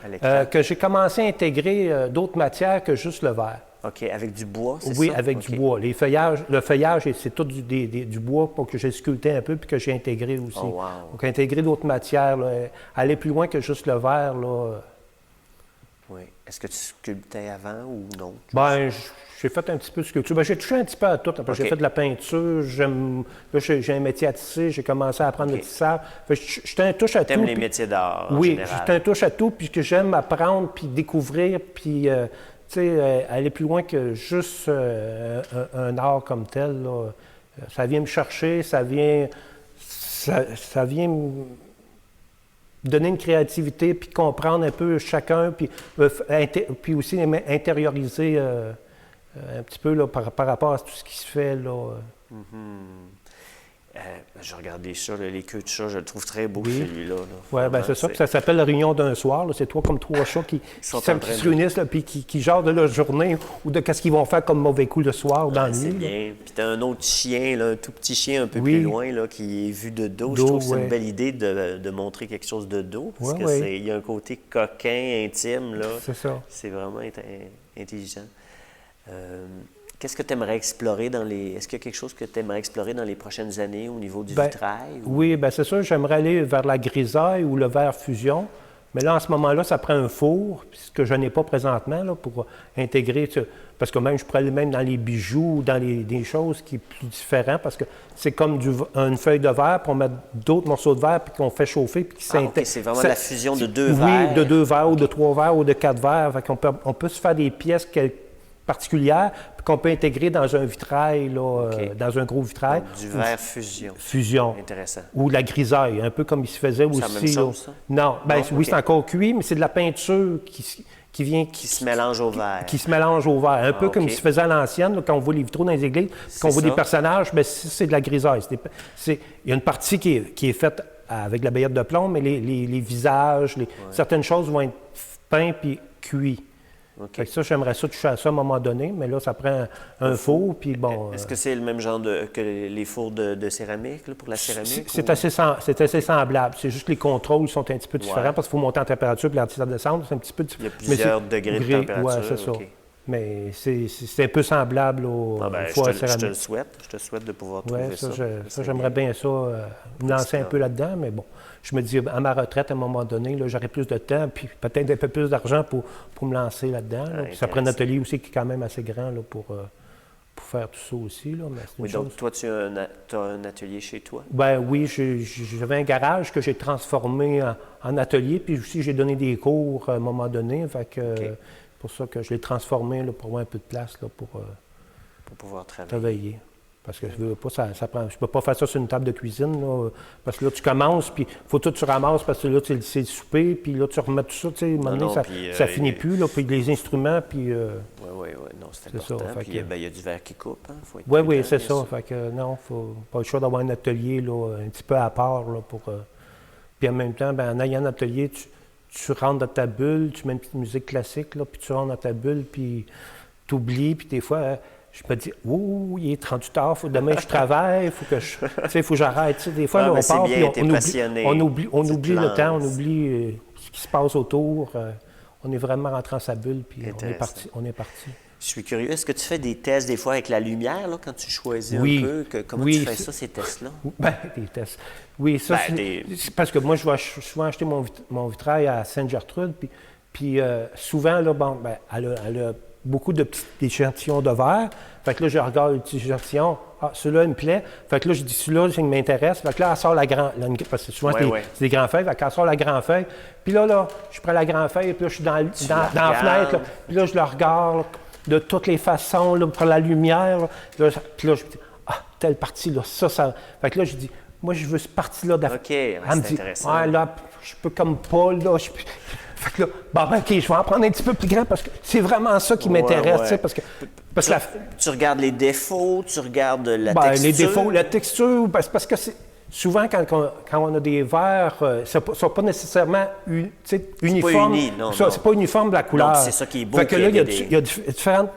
S1: Que
S3: j'ai commencé à intégrer d'autres matières que juste le verre.
S1: OK, avec du bois, c'est ça?
S3: Oui, avec du bois. Le feuillage, c'est tout du bois pour que j'ai sculpté un peu puis que j'ai intégré aussi.
S1: Oh, wow.
S3: Donc, intégrer d'autres matières, là, aller plus loin que juste le verre. Là.
S1: Oui. Est-ce que tu sculptais avant ou non?
S3: Ben, j'ai fait un petit peu de sculpture. Ben, j'ai touché un petit peu à tout. Après, j'ai fait de la peinture. Là, j'ai un métier à tisser. J'ai commencé à apprendre le tissage. J'étais un touche à tout.
S1: T'aimes les métiers d'art en
S3: oui,
S1: général?
S3: Oui, j'étais un touche à tout. Puis que j'aime apprendre, puis découvrir, puis aller plus loin que juste un art comme tel. Là. Ça vient me chercher, ça vient me donner une créativité, puis comprendre un peu chacun, puis aussi intérioriser un petit peu là, par rapport à tout ce qui se fait. Là.
S1: Je regarde les chats, les queues de chat, je le trouve très beau celui-là.
S3: Oui, bien c'est ça. Puis ça s'appelle la réunion d'un soir. C'est trois chats qui se réunissent puis qui jasent de leur journée ou de qu'est-ce qu'ils vont faire comme mauvais coup le soir dans la nuit.
S1: C'est bien. Puis tu as un autre chien, là, un tout petit chien un peu plus loin là, qui est vu de dos. Je trouve que c'est une belle idée de montrer quelque chose de dos parce qu'il y a un côté coquin, intime. Là.
S3: C'est ça.
S1: C'est vraiment intelligent. Qu'est-ce que tu aimerais explorer Est-ce qu'il y a quelque chose que tu aimerais explorer dans les prochaines années au niveau du vitrail?
S3: Oui, bien c'est sûr. J'aimerais aller vers la grisaille ou le verre fusion. Mais là, en ce moment-là, ça prend un four, ce que je n'ai pas présentement, là, pour intégrer. Parce que même, je pourrais aller même dans les bijoux, ou dans des choses qui sont plus différentes, parce que c'est comme une feuille de verre, puis on met d'autres morceaux de verre, puis qu'on fait chauffer, puis qui
S1: OK, c'est vraiment la fusion de 2 verres.
S3: Oui, de 2 verres, ou de 3 verres, ou de 4 verres. Fait qu'on on peut se faire des pièces particulières, puis qu'on peut intégrer dans un vitrail, là, dans un gros vitrail.
S1: Donc, du verre fusion.
S3: Fusion.
S1: Intéressant.
S3: Ou de la grisaille, un peu comme il se faisait aussi.
S1: C'est la même chose, ça?
S3: Non, ben,
S1: Non?
S3: oui,
S1: OK.
S3: c'est encore cuit, mais c'est de la peinture qui vient...
S1: Qui se mélange au verre.
S3: Qui se mélange au verre. Un peu
S1: OK.
S3: comme il se faisait à l'ancienne, là, quand on voit les vitraux dans les églises, quand on voit
S1: ça.
S3: des personnages, ben, c'est de la grisaille. Il y a une partie qui est faite avec de la baillette de plomb, mais les visages, certaines choses vont être peintes puis cuits.
S1: OK.
S3: Fait que ça, j'aimerais ça toucher à ça à un moment donné, mais là, ça prend un four, puis bon...
S1: Est-ce que c'est le même genre que les fours de céramique, là, pour la céramique?
S3: C'est
S1: ou-
S3: assez semblable. C'est juste que les contrôles sont un petit peu différents parce qu'il faut monter en température puis l'anti descendre. C'est un petit peu
S1: Il y a plusieurs degrés de température.
S3: Oui, c'est ça.
S1: OK.
S3: Mais c'est un peu semblable au
S1: Ah ben,
S3: four à
S1: je te le
S3: céramique.
S1: souhaite. Je te souhaite de pouvoir
S3: Oui,
S1: trouver ça.
S3: ça j'aimerais bien ça, me lancer un peu là-dedans, mais bon. Je me dis, à ma retraite, à un moment donné, là, j'aurai plus de temps, puis peut-être un peu plus d'argent pour me lancer là-dedans. Là. Puis ça prend un
S1: intéressant.
S3: atelier aussi qui est quand même assez grand là, pour faire tout ça aussi. Là, mais c'est une
S1: Oui,
S3: chose.
S1: donc toi, tu as un atelier chez toi?
S3: Ben oui, j'avais un garage que j'ai transformé en atelier, puis aussi j'ai donné des cours à un moment donné. Fait que, pour ça que je l'ai transformé là, pour avoir un peu de place là, pour
S1: Pour pouvoir travailler.
S3: travailler. Parce que je veux pas, ça prend. Je peux pas faire ça sur une table de cuisine, là, parce que là, tu commences, puis il faut tout que tu ramasses, parce que là, c'est le souper, puis là, tu remets tout ça, tu sais, à un moment donné,
S1: non,
S3: ça,
S1: puis,
S3: ça finit plus, là, puis les instruments, puis...
S1: Oui, non, c'est
S3: C'est
S1: important.
S3: ça, fait
S1: Puis
S3: que-
S1: ben, il y a du verre qui coupe. Hein? Faut être
S3: Oui,
S1: prudent,
S3: c'est
S1: bien
S3: ça.
S1: sûr.
S3: Fait que non, faut pas le choix d'avoir un atelier là, un petit peu à part là, pour. Puis en même temps, ben, en ayant un atelier, tu rentres dans ta bulle, tu mets une petite musique classique, là, puis tu rentres dans ta bulle, puis tu oublies, puis des fois, je me dis, ouh, il est 38 heures, demain je travaille, il faut que j'arrête. Tu sais, des fois,
S1: Ah,
S3: là,
S1: mais
S3: on
S1: c'est
S3: part,
S1: bien,
S3: puis
S1: t'es passionné.
S3: on oublie
S1: Tu te
S3: le temps, on
S1: lances.
S3: oublie ce qui se passe autour. On est vraiment rentré dans sa bulle, puis
S1: Intéressant.
S3: on est parti.
S1: Je suis curieux. Est-ce que tu fais des tests des fois avec la lumière, là, quand tu choisis
S3: Oui.
S1: un peu? Comment
S3: Oui,
S1: tu fais
S3: c'est-
S1: ça, ces tests-là?
S3: Ben, des tests. Oui, ça,
S1: Ben,
S3: c'est parce que moi, je vais souvent acheter mon vitrail à Sainte-Gertrude, puis souvent, là, bon, ben, elle a beaucoup de petits échantillons de verre. Fait que là, je regarde le petit échantillon. Ah, celui-là, il me plaît. Fait que là, je dis, celui-là, il m'intéresse. Fait que là, elle sort la grande... Parce que souvent, c'est des grandes feuilles. Fait qu'elle sort la grande feuille. Puis là, je prends la grande feuille, puis là, je suis dans la fenêtre. Là, puis là, je la regarde là, de toutes les façons, là, pour la lumière. Là. Puis là, je me dis, telle partie, là, ça... Fait que là, je dis, moi, je veux cette partie-là.
S1: OK, ouais,
S3: Elle me
S1: c'est
S3: dit,
S1: intéressant.
S3: ouais, là, je peux comme pas, là, Fait que là, bon, OK, je vais en prendre un petit peu plus grand parce que c'est vraiment ça qui m'intéresse,
S1: ouais.
S3: tu sais, parce que
S1: Tu regardes les défauts, tu regardes la
S3: ben,
S1: texture.
S3: les défauts, la texture, parce que c'est souvent quand on a des verres, ça ne sont pas nécessairement uniformes.
S1: uni, non.
S3: C'est pas uniforme la couleur.
S1: Non, c'est ça qui est beau,
S3: Fait que
S1: qu'il
S3: là,
S1: y a
S3: il y a différentes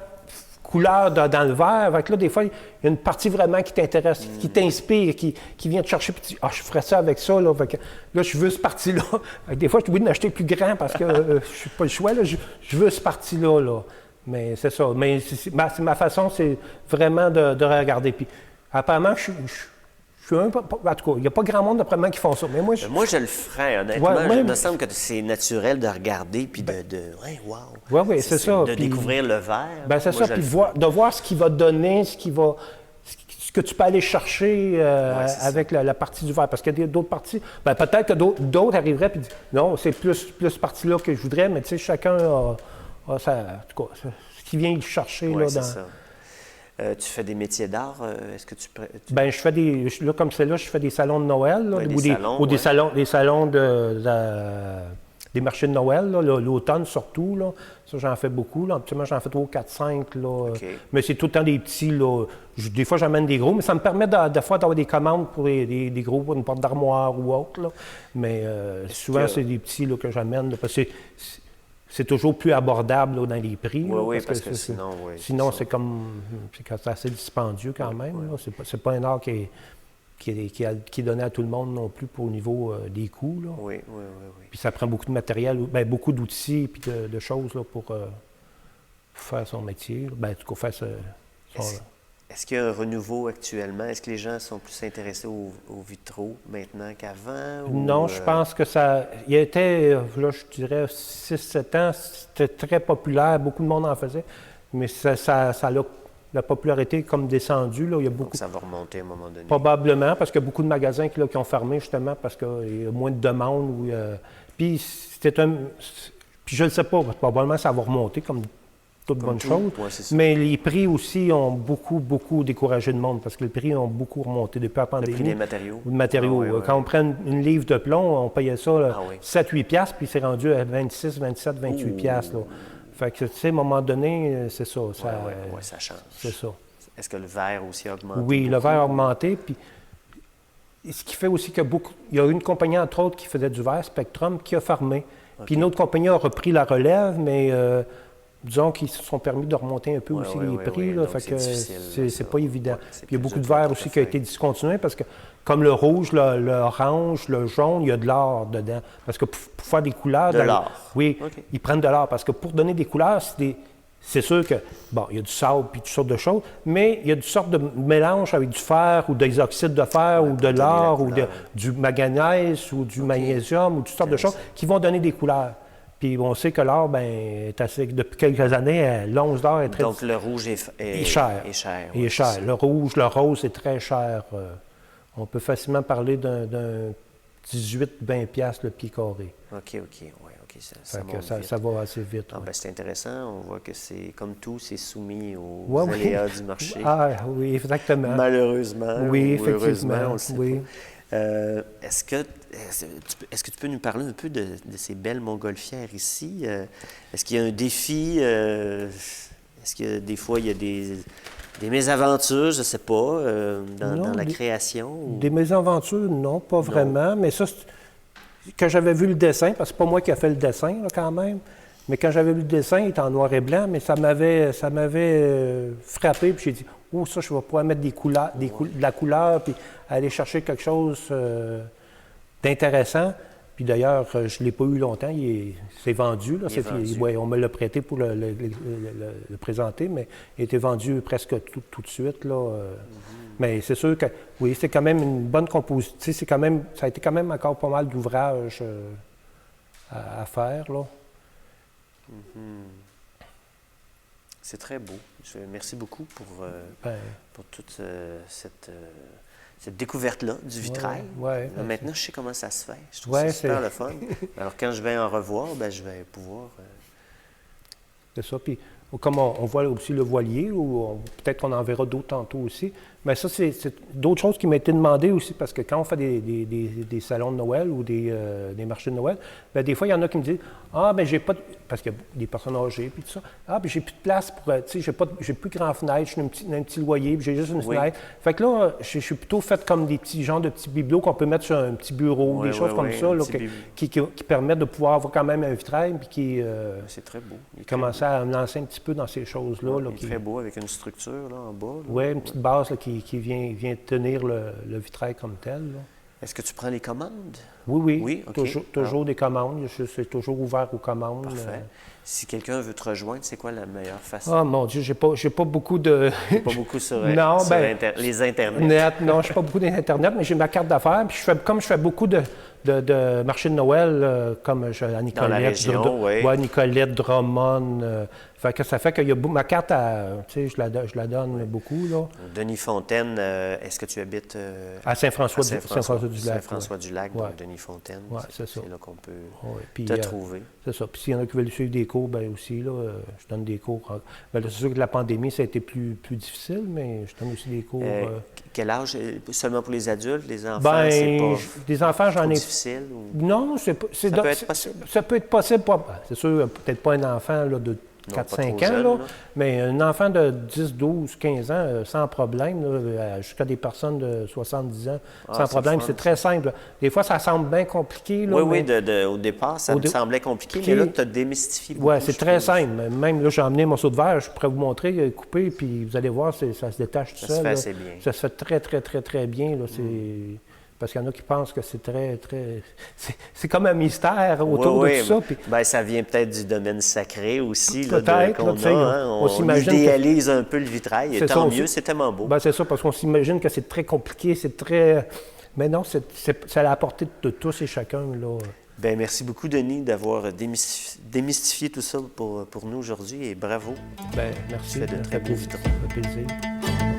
S3: couleurs dans le verre. Fait que là, des fois, il y a une partie vraiment qui t'intéresse, qui t'inspire, qui vient te chercher, puis tu dis, je ferais ça avec ça. Là, fait que, là je veux ce parti-là. Fait que des fois, je suis obligé d'acheter plus grand parce que je n'ai pas le choix. Là, je veux ce parti-là. Là. Mais c'est ça. Mais ma façon, c'est vraiment de regarder. Puis apparemment, je suis un peu... En tout cas, il n'y a pas grand monde, d'après moi, qui font ça. Mais moi,
S1: Moi, je le ferais, honnêtement.
S3: Ouais,
S1: Il me semble que c'est naturel de regarder puis ouais, wow.
S3: Oui, c'est ça.
S1: De
S3: Puis-
S1: découvrir le verre.
S3: Ben, c'est
S1: Moi,
S3: ça,
S1: je
S3: puis
S1: le
S3: de voir ce qu'il va donner, ce que tu peux aller chercher
S1: c'est ça.
S3: avec la partie du verre. Parce qu'il y a d'autres parties. Ben, peut-être que d'autres arriveraient et disent non, c'est plus cette partie-là que je voudrais, mais tu sais, chacun a ça, en tout cas, ce qu'il vient chercher.
S1: Ouais,
S3: là,
S1: c'est
S3: dans...
S1: ça. Tu fais des métiers d'art. Est-ce que tu...
S3: Ben, je fais là, comme c'est là, je fais des salons de Noël, là,
S1: Ouais, des
S3: ou
S1: salons,
S3: ou des
S1: ouais.
S3: salons des marchés de Noël, là, l'automne surtout. Là. Ça, j'en fais beaucoup. Là. Habituellement, j'en fais 3, 4, 5. Là.
S1: OK.
S3: Mais c'est tout le temps des petits. Là. Des fois, j'amène des gros, mais ça me permet de fois d'avoir des commandes pour des gros, pour une porte d'armoire ou autre. Là. Mais souvent, c'est des petits là, que j'amène. Là, parce que c'est toujours plus abordable là, dans les prix.
S1: Oui,
S3: là,
S1: oui, parce que sinon, oui,
S3: sinon,
S1: c'est
S3: c'est comme... C'est assez dispendieux quand même. Là. C'est pas un art qui est donné à tout le monde non plus pour au niveau des coûts. Là.
S1: Oui.
S3: Puis ça prend beaucoup de matériel, beaucoup d'outils et de choses là, pour faire son métier. Ben, en tout cas, faire son...
S1: Est-ce qu'il y a un renouveau actuellement? Est-ce que les gens sont plus intéressés aux vitraux maintenant qu'avant?
S3: Non, je pense que ça... Il y a été, là, je dirais, 6-7 ans, c'était très populaire, beaucoup de monde en faisait, mais la popularité est comme descendue. Là. Il y a beaucoup...
S1: Donc ça va remonter à un moment donné.
S3: Probablement, parce qu'il y a beaucoup de magasins qui ont fermé, justement, parce qu'il y a moins de demandes. Puis c'était un... Puis je ne le sais pas, probablement ça va remonter comme toute bonne chose.
S1: Ouais, c'est ça.
S3: Mais les prix aussi ont beaucoup découragé le monde, parce que les prix ont beaucoup remonté depuis la pandémie.
S1: Le prix des matériaux?
S3: Ou de matériaux.
S1: Ah, oui,
S3: Quand on prend une livre de plomb, on payait ça
S1: oui.
S3: 7-8 piastres, puis c'est rendu à 26, 27, 28 piastres. Là. Fait que, tu sais, à un moment donné, c'est ça.
S1: Oui, ça change.
S3: C'est ça.
S1: Est-ce que le verre aussi a augmenté?
S3: Oui, le verre a augmenté, puis ce qui fait aussi il y a une compagnie, entre autres, qui faisait du verre, Spectrum, qui a fermé. Puis une autre compagnie a repris la relève, mais disons qu'ils se sont permis de remonter un peu aussi les prix. Là, fait que c'est pas évident. Puis il y a beaucoup de verre aussi qui a été discontinué parce que, comme le rouge, l'orange, le jaune, il y a de l'or dedans. Parce que pour faire des couleurs...
S1: De l'or?
S3: Oui, ils prennent de l'or. Parce que pour donner des couleurs, c'est sûr que, bon, il y a du sable puis toutes sortes de choses, mais il y a toutes sortes de mélanges avec du fer ou des oxydes de fer ou de l'or ou du manganèse ou du magnésium ou toutes sortes de choses qui vont donner des couleurs. Puis on sait que l'or, depuis quelques années, l'once d'or est très...
S1: Donc le rouge est
S3: cher.
S1: Il est cher.
S3: Le rouge, le rose, c'est très cher. On peut facilement parler d'un 18-20 piastres le pied carré.
S1: OK.
S3: Ça va assez vite.
S1: C'est intéressant. On voit que c'est comme tout, c'est soumis aux aléas du marché.
S3: Ah oui, exactement.
S1: Malheureusement.
S3: Oui,
S1: effectivement.
S3: effectivement.
S1: On le sait pas. Est-ce que tu peux nous parler un peu de ces belles montgolfières ici? Est-ce qu'il y a un défi? Est-ce que des fois, il y a des mésaventures, je ne sais pas, dans la création? Ou...
S3: Des mésaventures, non, pas vraiment. Mais ça, quand j'avais vu le dessin, parce que c'est pas moi qui ai fait le dessin, là, quand même, mais quand j'avais vu le dessin, il était en noir et blanc, mais ça m'avait frappé, puis j'ai dit, oh, ça, je vais pouvoir mettre de la couleur, puis aller chercher quelque chose d'intéressant. Puis d'ailleurs, je ne l'ai pas eu longtemps, c'est vendu. Là, on me l'a prêté pour le présenter, mais il a été vendu presque tout de suite. Là, Mais c'est sûr que, oui, c'est quand même une bonne composition. Ça a été quand même encore pas mal d'ouvrages à faire. Là.
S1: C'est très beau. Merci beaucoup pour toute cette découverte-là du vitrail. Maintenant, je sais comment ça se fait. Je trouve ça super le fun. Alors, quand je vais en revoir, je vais pouvoir...
S3: C'est ça. Puis, comme on voit aussi le voilier, ou peut-être qu'on en verra d'autres tantôt aussi. Mais ça, c'est d'autres choses qui m'ont été demandées aussi, parce que quand on fait des salons de Noël ou des marchés de Noël, des fois, il y en a qui me disent « Ah, j'ai pas... » Parce qu'il y a des personnes âgées, puis tout ça. « Ah, j'ai plus de place pour... Tu sais, j'ai plus de grandes fenêtres, je suis dans un petit loyer, puis j'ai juste une fenêtre. » Fait que là, je suis plutôt fait comme des petits genres de petits bibelots qu'on peut mettre sur un petit bureau, des choses comme ça, là, qui permettent de pouvoir avoir quand même un vitrail, puis qui...
S1: c'est très beau.
S3: Commencer à me lancer un petit peu dans ces choses-là.
S1: Il est très beau, avec une structure là, en bas.
S3: Oui, une petite base là, qui vient tenir le vitrail comme tel. Là.
S1: Est-ce que tu prends les commandes?
S3: Oui. Toujours des commandes. Je suis toujours ouvert aux commandes.
S1: Parfait. Si quelqu'un veut te rejoindre, c'est quoi la meilleure façon?
S3: Ah, mon Dieu, j'ai pas beaucoup de...
S1: Pas beaucoup sur,
S3: non,
S1: sur les Internets.
S3: Non, je ne suis pas beaucoup dans Internet, mais j'ai ma carte d'affaires. Puis comme je fais beaucoup de marchés de Noël, comme à Nicolette.
S1: Dans la région, oui.
S3: Nicolette, Drummond. Ça fait qu'il y a ma carte, je la donne beaucoup. Là.
S1: Denis Fontaine, est-ce que tu habites...
S3: à Saint-François-du-Lac.
S1: Saint-François-du-Lac, donc Denis Fontaine.
S3: Oui, c'est ça.
S1: C'est là qu'on peut
S3: te
S1: trouver.
S3: C'est ça. Puis s'il y en a qui veulent suivre des cours, aussi, là, je donne des cours. C'est sûr que la pandémie, ça a été plus difficile, mais je donne aussi des cours...
S1: Quel âge? Seulement pour les adultes? Les enfants, c'est pas
S3: des enfants, j'en ai...
S1: difficile? Ou...
S3: Non,
S1: ça peut être possible.
S3: Ça peut être possible. C'est sûr, peut-être pas un enfant là, de 4-5 ans, là, mais un enfant de 10, 12, 15 ans, sans problème, là, jusqu'à des personnes de 70 ans, sans problème. C'est très simple. Des fois, ça semble bien compliqué. Là,
S1: oui, au départ, ça me semblait compliqué, mais là, tu as démystifié beaucoup.
S3: Oui, c'est très simple. Même là, j'ai emmené mon seau de verre, je pourrais vous montrer, couper, puis vous allez voir, ça se détache tout seul.
S1: Ça se fait assez bien.
S3: Ça se fait très, très, très, très bien. Là, Parce qu'il y en a qui pensent que c'est très... C'est comme un mystère autour de tout ça. Puis,
S1: ben, ça vient peut-être du domaine sacré aussi, là,
S3: peut-être,
S1: qu'on
S3: là,
S1: a. Hein? On idéalise un peu le vitrail, et tant mieux, c'est tellement beau.
S3: Ben, c'est ça, parce qu'on s'imagine que c'est très compliqué, c'est très... Mais non, c'est à la portée de tous et chacun, là.
S1: Bien, merci beaucoup, Denis, d'avoir démystifié tout ça pour nous aujourd'hui, et bravo.
S3: Bien, merci.
S1: Tu fais de très beaux vitraux.
S3: Ça fait plaisir.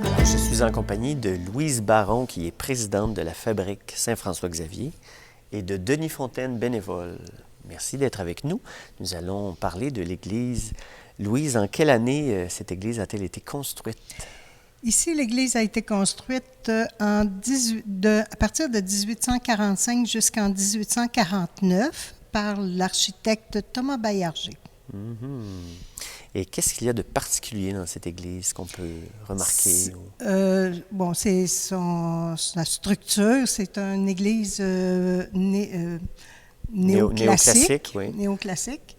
S1: Alors, je suis en compagnie de Louise Baron, qui est présidente de la Fabrique Saint-François-Xavier, et de Denis Fontaine, bénévole. Merci d'être avec nous. Nous allons parler de l'Église. Louise, en quelle année cette Église a-t-elle été construite?
S4: Ici, l'Église a été construite à partir de 1845 jusqu'en 1849 par l'architecte Thomas Baillarger.
S1: Et qu'est-ce qu'il y a de particulier dans cette Église qu'on peut remarquer?
S4: Bon, c'est sa structure. C'est une Église néoclassique.
S1: Oui.
S4: Néoclassique.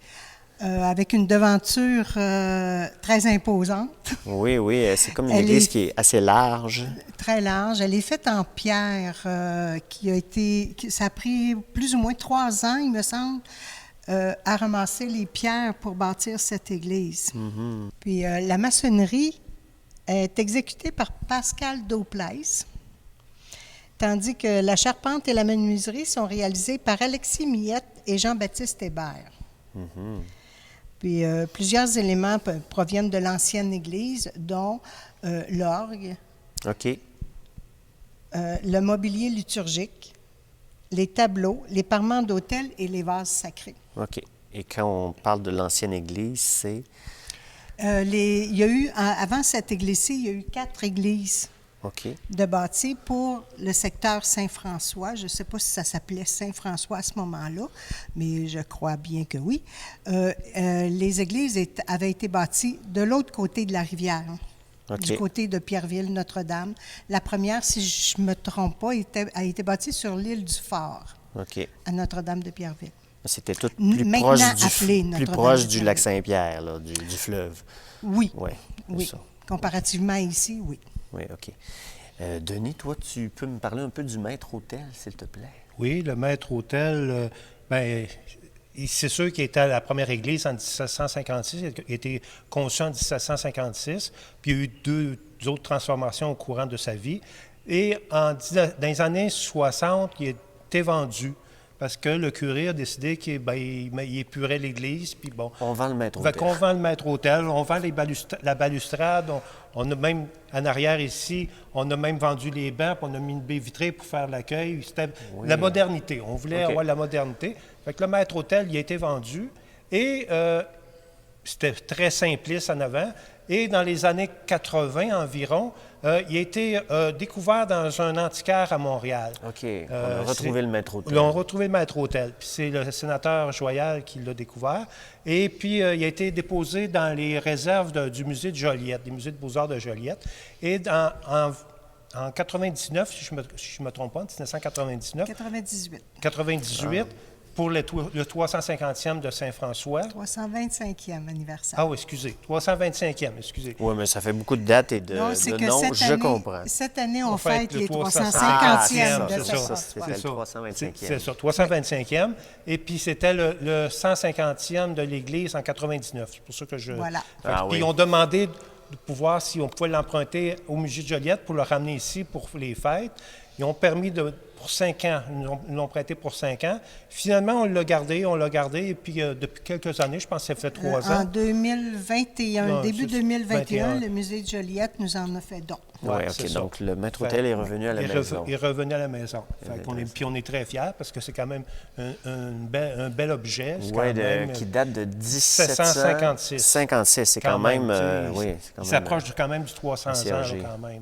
S4: Avec une devanture très imposante.
S1: Oui, c'est comme une église qui est assez large.
S4: Très large. Elle est faite en pierre, ça a pris plus ou moins 3 ans, il me semble, à ramasser les pierres pour bâtir cette église. Puis la maçonnerie est exécutée par Pascal Dauplaise, tandis que la charpente et la menuiserie sont réalisées par Alexis Millette et Jean-Baptiste Hébert. Puis plusieurs éléments proviennent de l'ancienne église, dont l'orgue, le mobilier liturgique, les tableaux, les parements d'autel et les vases sacrés.
S1: OK. Et quand on parle de l'ancienne église, c'est?
S4: Il y a eu, avant cette église-ci, il y a eu 4 églises de bâties pour le secteur Saint-François. Je ne sais pas si ça s'appelait Saint-François à ce moment-là, mais je crois bien que oui. Les églises avaient été bâties de l'autre côté de la rivière, du côté de Pierreville, Notre-Dame. La première, si je ne me trompe pas, a été bâtie sur l'île du Fort, à Notre-Dame de Pierreville.
S1: C'était tout plus proche du lac Saint-Pierre, là, du fleuve.
S4: Oui,
S1: oui.
S4: Comparativement à ici, oui.
S1: Oui, OK. Denis, toi, tu peux me parler un peu du maître-autel, s'il te plaît?
S3: Oui, le maître-autel, c'est sûr qu'il était à la première église en 1756, il a été conçu en 1756, puis il y a eu 2 autres transformations au courant de sa vie. Et dans les années 60, il a été vendu. Parce que le curé a décidé qu'il épurait l'église, puis bon...
S1: On vend le maître-autel.
S3: On vend le maître-autel, on vend la balustrade, on a même, en arrière ici, on a même vendu les bancs, puis on a mis une baie vitrée pour faire l'accueil. C'était la modernité, on voulait avoir la modernité. Fait que le maître-autel, il a été vendu, et c'était très simpliste en avant. Et dans les années 80 environ, il a été découvert dans un antiquaire à Montréal.
S1: OK. On a retrouvé le maître-autel.
S3: On a retrouvé le maître-autel. Puis c'est le sénateur Joyal qui l'a découvert. Et puis, il a été déposé dans les réserves du musée de Joliette, des musées de beaux-arts de Joliette. Et en 99, si je ne me trompe pas, en 1999... 98. Pour le 350e de Saint-François.
S4: 325e anniversaire.
S3: Ah oui, excusez. 325e, excusez.
S1: Oui, mais ça fait beaucoup de dates et de noms, je comprends.
S4: Cette année, on fête les 350e de Saint-François.
S1: C'était le 325e.
S3: C'est ça, 325e. Et puis, c'était le 150e de l'Église en 99. C'est pour ça que je...
S4: Voilà.
S3: Puis, ils ont demandé de pouvoir, si on pouvait l'emprunter au musée de Joliette pour le ramener ici pour les fêtes. Ils ont permis pour 5 ans. Ils l'ont prêté pour 5 ans. Finalement, on l'a gardé, et puis depuis quelques années, je pense que ça fait 3 ans.
S4: En 2021, début 2021, le musée de Joliette nous en a fait don.
S1: Oui, OK. Donc, le maître-autel est revenu à la maison.
S3: Il est revenu à la maison. Puis on est très fiers parce que c'est quand même un bel objet.
S1: Oui, qui date de
S3: 1756.
S1: 56, c'est quand même...
S3: il s'approche quand même du 300 ans, là, quand même.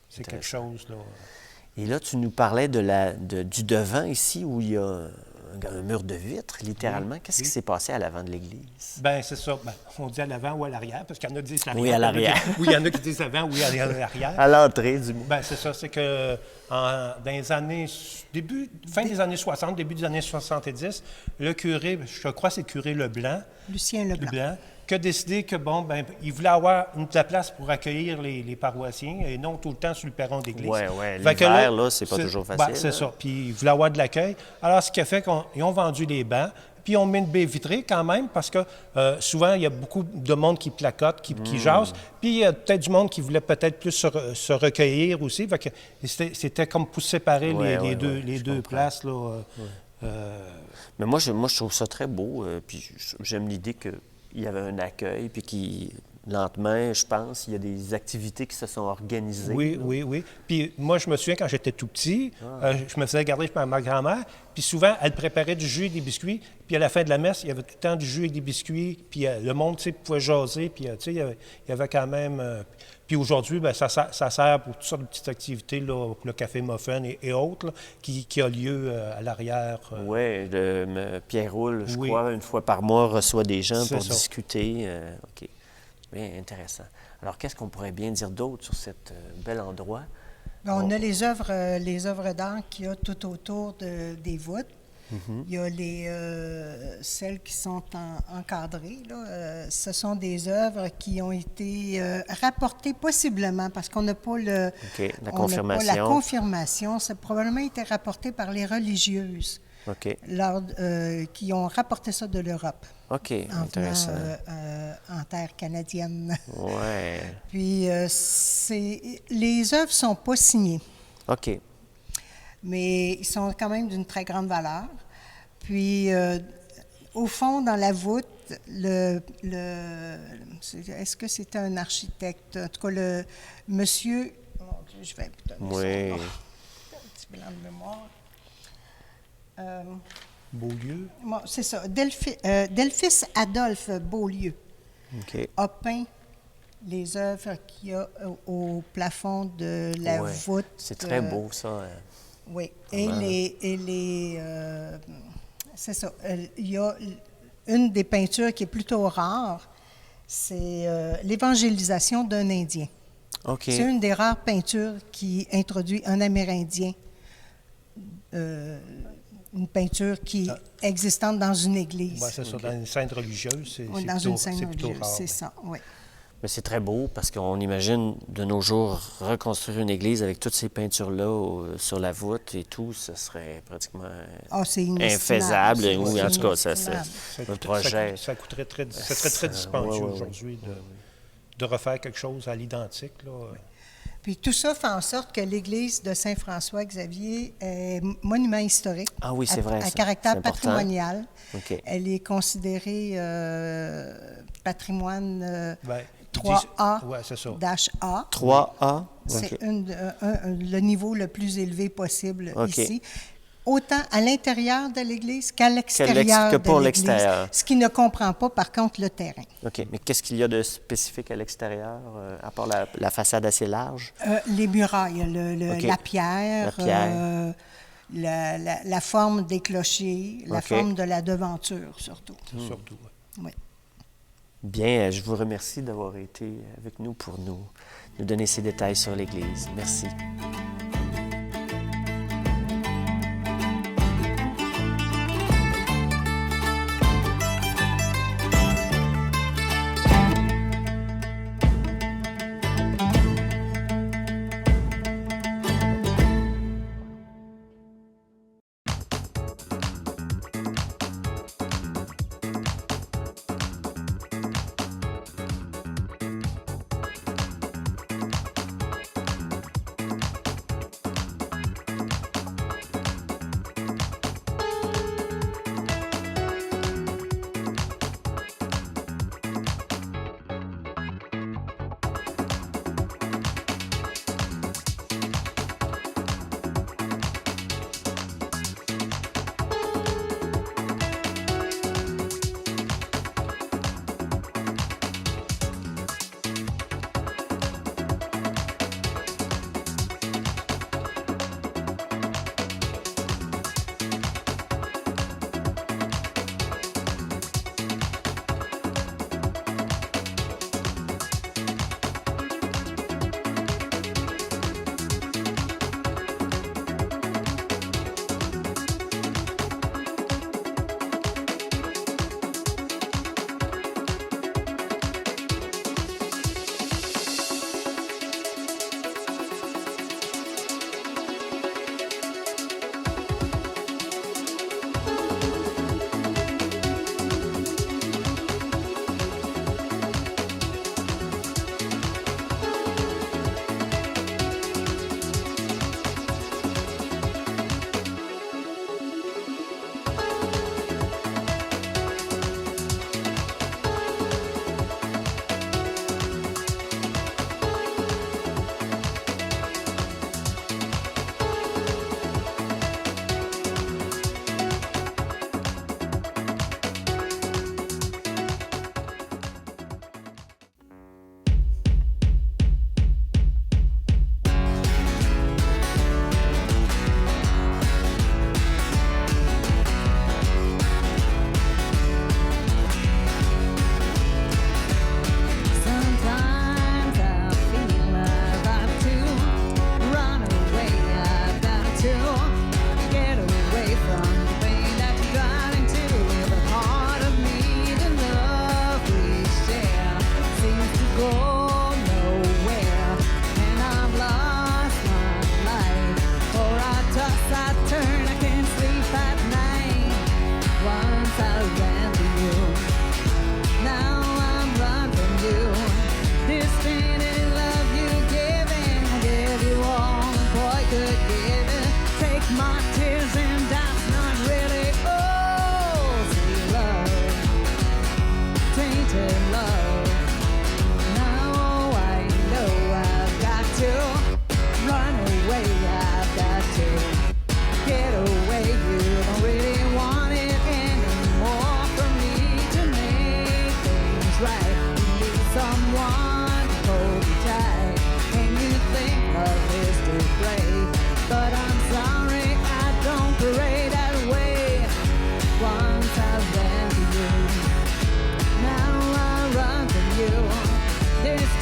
S3: C'est quelque chose, là.
S1: Et là, tu nous parlais du devant ici, où il y a un mur de vitre, littéralement. Qu'est-ce qui s'est passé à l'avant de l'église?
S3: Bien, c'est ça. On dit à l'avant ou à l'arrière, parce qu'il y en a qui disent l'arrière.
S1: Oui, à l'arrière.
S3: Oui, il y en a qui disent avant, oui, à l'arrière.
S1: À l'entrée, du moins.
S3: Bien, c'est ça. C'est que dans les années... fin des années 60, début des années 70, le curé, je crois que c'est le curé Leblanc.
S4: Lucien Leblanc.
S3: qui a décidé que, bon, ben, il voulait avoir de la place pour accueillir les paroissiens et non tout le temps sur le perron d'église.
S1: Oui.
S3: Fait que
S1: L'hiver, là, c'est pas toujours facile.
S3: C'est
S1: là.
S3: ça. Puis il voulait avoir de l'accueil. Alors, ce qui a fait qu'ils ont vendu les bancs. Puis on met une baie vitrée quand même, parce que souvent, il y a beaucoup de monde qui placote, qui jase. Puis il y a peut-être du monde qui voulait peut-être plus se recueillir aussi. Fait que c'était comme pour séparer les deux places. Là,
S1: Mais moi, je trouve ça très beau. Puis j'aime l'idée qu'il y avait un accueil, puis qui lentement, je pense, il y a des activités qui se sont organisées.
S3: Oui. Puis moi, je me souviens, quand j'étais tout petit, je me faisais garder par ma grand-mère. Puis souvent, elle préparait du jus et des biscuits. Puis à la fin de la messe, il y avait tout le temps du jus et des biscuits. Puis le monde, tu sais, pouvait jaser. Puis, tu sais, il y avait quand même... Puis aujourd'hui, bien, ça sert pour toutes sortes de petites activités, là, pour le café muffin et autres, là, qui a lieu à l'arrière.
S1: Oui, Pierre Roule, je crois, une fois par mois, reçoit des gens
S3: C'est
S1: pour
S3: ça.
S1: discuter. OK. Bien intéressant. Alors, qu'est-ce qu'on pourrait bien dire d'autre sur cet bel endroit?
S4: On a les œuvres d'art qu'il y a tout autour des voûtes. Il y a celles qui sont encadrées. Là. Ce sont des œuvres qui ont été rapportées possiblement, parce qu'on n'a pas
S1: La
S4: on n'a
S1: confirmation.
S4: pas la confirmation. Ça a probablement été rapporté par les religieuses
S1: OK.
S4: qui ont rapporté ça de l'Europe.
S1: OK,
S4: En
S1: intéressant.
S4: venant en terre canadienne.
S1: Ouais.
S4: Puis, les œuvres ne sont pas signées,
S1: OK.
S4: mais ils sont quand même d'une très grande valeur. Puis, au fond, dans la voûte, est-ce que c'était un architecte? En tout cas, le monsieur... Mon Dieu, je vais vous donner
S1: Oui.
S4: son nom. Un petit blanc de mémoire.
S3: Beaulieu.
S4: Bon, c'est ça. Delphis Adolphe Beaulieu
S1: OK.
S4: a peint les œuvres qu'il y a au plafond de la
S1: Ouais.
S4: voûte.
S1: C'est très beau, ça.
S4: Oui.
S1: Vraiment.
S4: C'est ça. Il y a une des peintures qui est plutôt rare, c'est l'évangélisation d'un Indien.
S1: OK.
S4: C'est une des rares peintures qui introduit un Amérindien. Une peinture qui est existante dans une église.
S3: Ouais, c'est ça. Dans une scène religieuse, c'est
S4: Oui, dans
S3: plutôt,
S4: une scène
S3: c'est plutôt
S4: religieuse,
S3: rare.
S4: c'est ça, oui.
S1: Mais c'est très beau parce qu'on imagine de nos jours reconstruire une église avec toutes ces peintures-là sur la voûte et tout, ce serait pratiquement
S4: Ah, c'est inestimable.
S1: infaisable.
S4: C'est
S1: Ou en tout cas, ça,
S4: inestimable.
S1: le projet.
S3: Ça coûterait ça serait très dispendieux
S1: ouais.
S3: aujourd'hui de refaire quelque chose à l'identique. Là.
S4: Puis tout ça fait en sorte que l'église de Saint-François-Xavier est monument historique.
S1: Ah oui, c'est vrai,
S4: À
S1: ça.
S4: caractère
S1: C'est important.
S4: patrimonial.
S1: OK.
S4: Elle est considérée patrimoine
S3: Ben,
S4: 3A,
S3: oui, c'est ça.
S4: -A.
S1: 3A.
S4: C'est
S1: OK.
S4: le niveau le plus élevé possible
S1: OK.
S4: ici. Autant à l'intérieur de l'église qu'à l'extérieur
S1: que
S4: de
S1: pour
S4: l'église.
S1: l'extérieur.
S4: Ce qui ne comprend pas, par contre, le terrain.
S1: OK. Mais qu'est-ce qu'il y a de spécifique à l'extérieur, à part la façade assez large?
S4: Les murailles,
S1: OK.
S4: la pierre,
S1: La pierre.
S4: la forme des clochers, la
S1: OK.
S4: forme de la devanture, surtout.
S3: Surtout. Ouais.
S4: Oui.
S1: Bien, je vous remercie d'avoir été avec nous pour nous donner ces détails sur l'Église. Merci.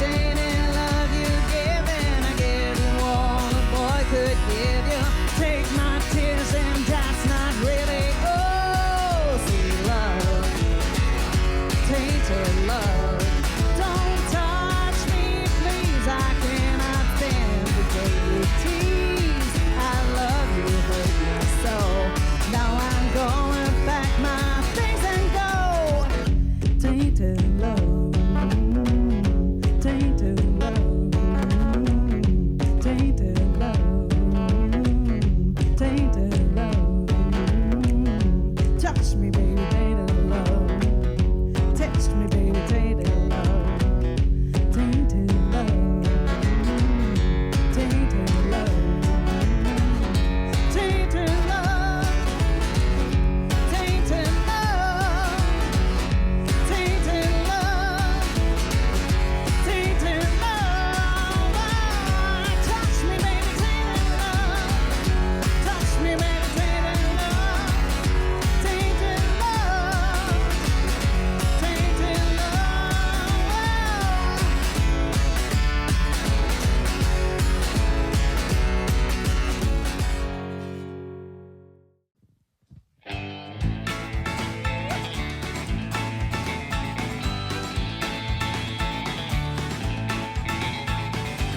S5: tainted love you give, and I give you all a boy could give you. Take my tears, and that's not really see love, tainted love. Don't touch me, please. I cannot stand the day you tease. I love you, hurt me so. Now I'm gonna pack my things and go. Tainted love, tainted love, tainted love, tainted love. Touch me, baby, tainted love. Text me, baby, tainted love. Tainted love, tainted love, tainted love, tainted love, tainted love, tainted love. Touch me, baby, tainted love. Touch me, baby, tainted love. Tainted love, tainted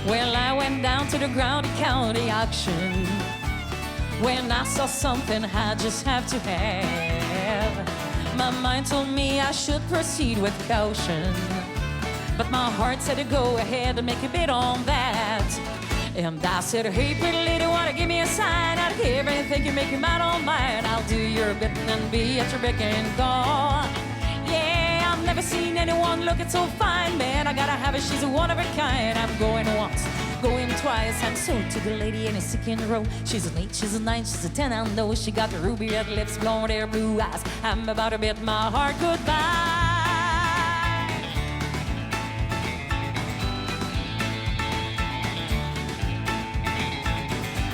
S5: Well, I went down to the Grundy County auction when I saw something I just have to have. My mind told me I should proceed with caution, but my heart said to go ahead and make a bid on that. And I said, hey, pretty lady, wanna give me a sign? I'd give anything you make your mind on mine. I'll do your bidding and be at your beck and call. Yeah, I've never seen anyone looking so fine, man. I gotta have her, she's a one of a kind. I'm going once, going twice. I'm so to the lady in a second row. She's an 8, she's a 9, she's a 10. I know she got the ruby red lips, blonde hair, blue eyes. I'm about to bid my heart goodbye.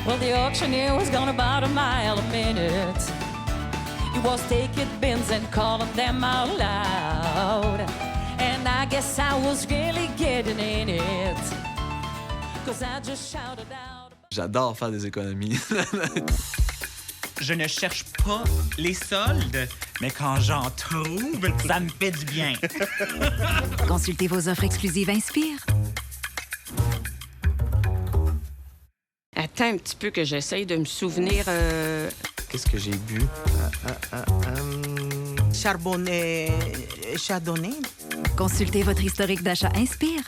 S5: Well, the auctioneer was gone about a mile a minute. He was taking bins and calling them out loud. And I guess I was really getting in it, 'cause I just shouted out.
S6: J'adore faire des économies.
S7: Je ne cherche pas les soldes, mais quand j'en trouve, ça me fait du bien.
S8: Consultez vos offres exclusives Inspire.
S9: Attends un petit peu que j'essaye de me souvenir.
S6: Qu'est-ce que j'ai bu?
S10: Chardonnay.
S8: Consultez votre historique d'achat Inspire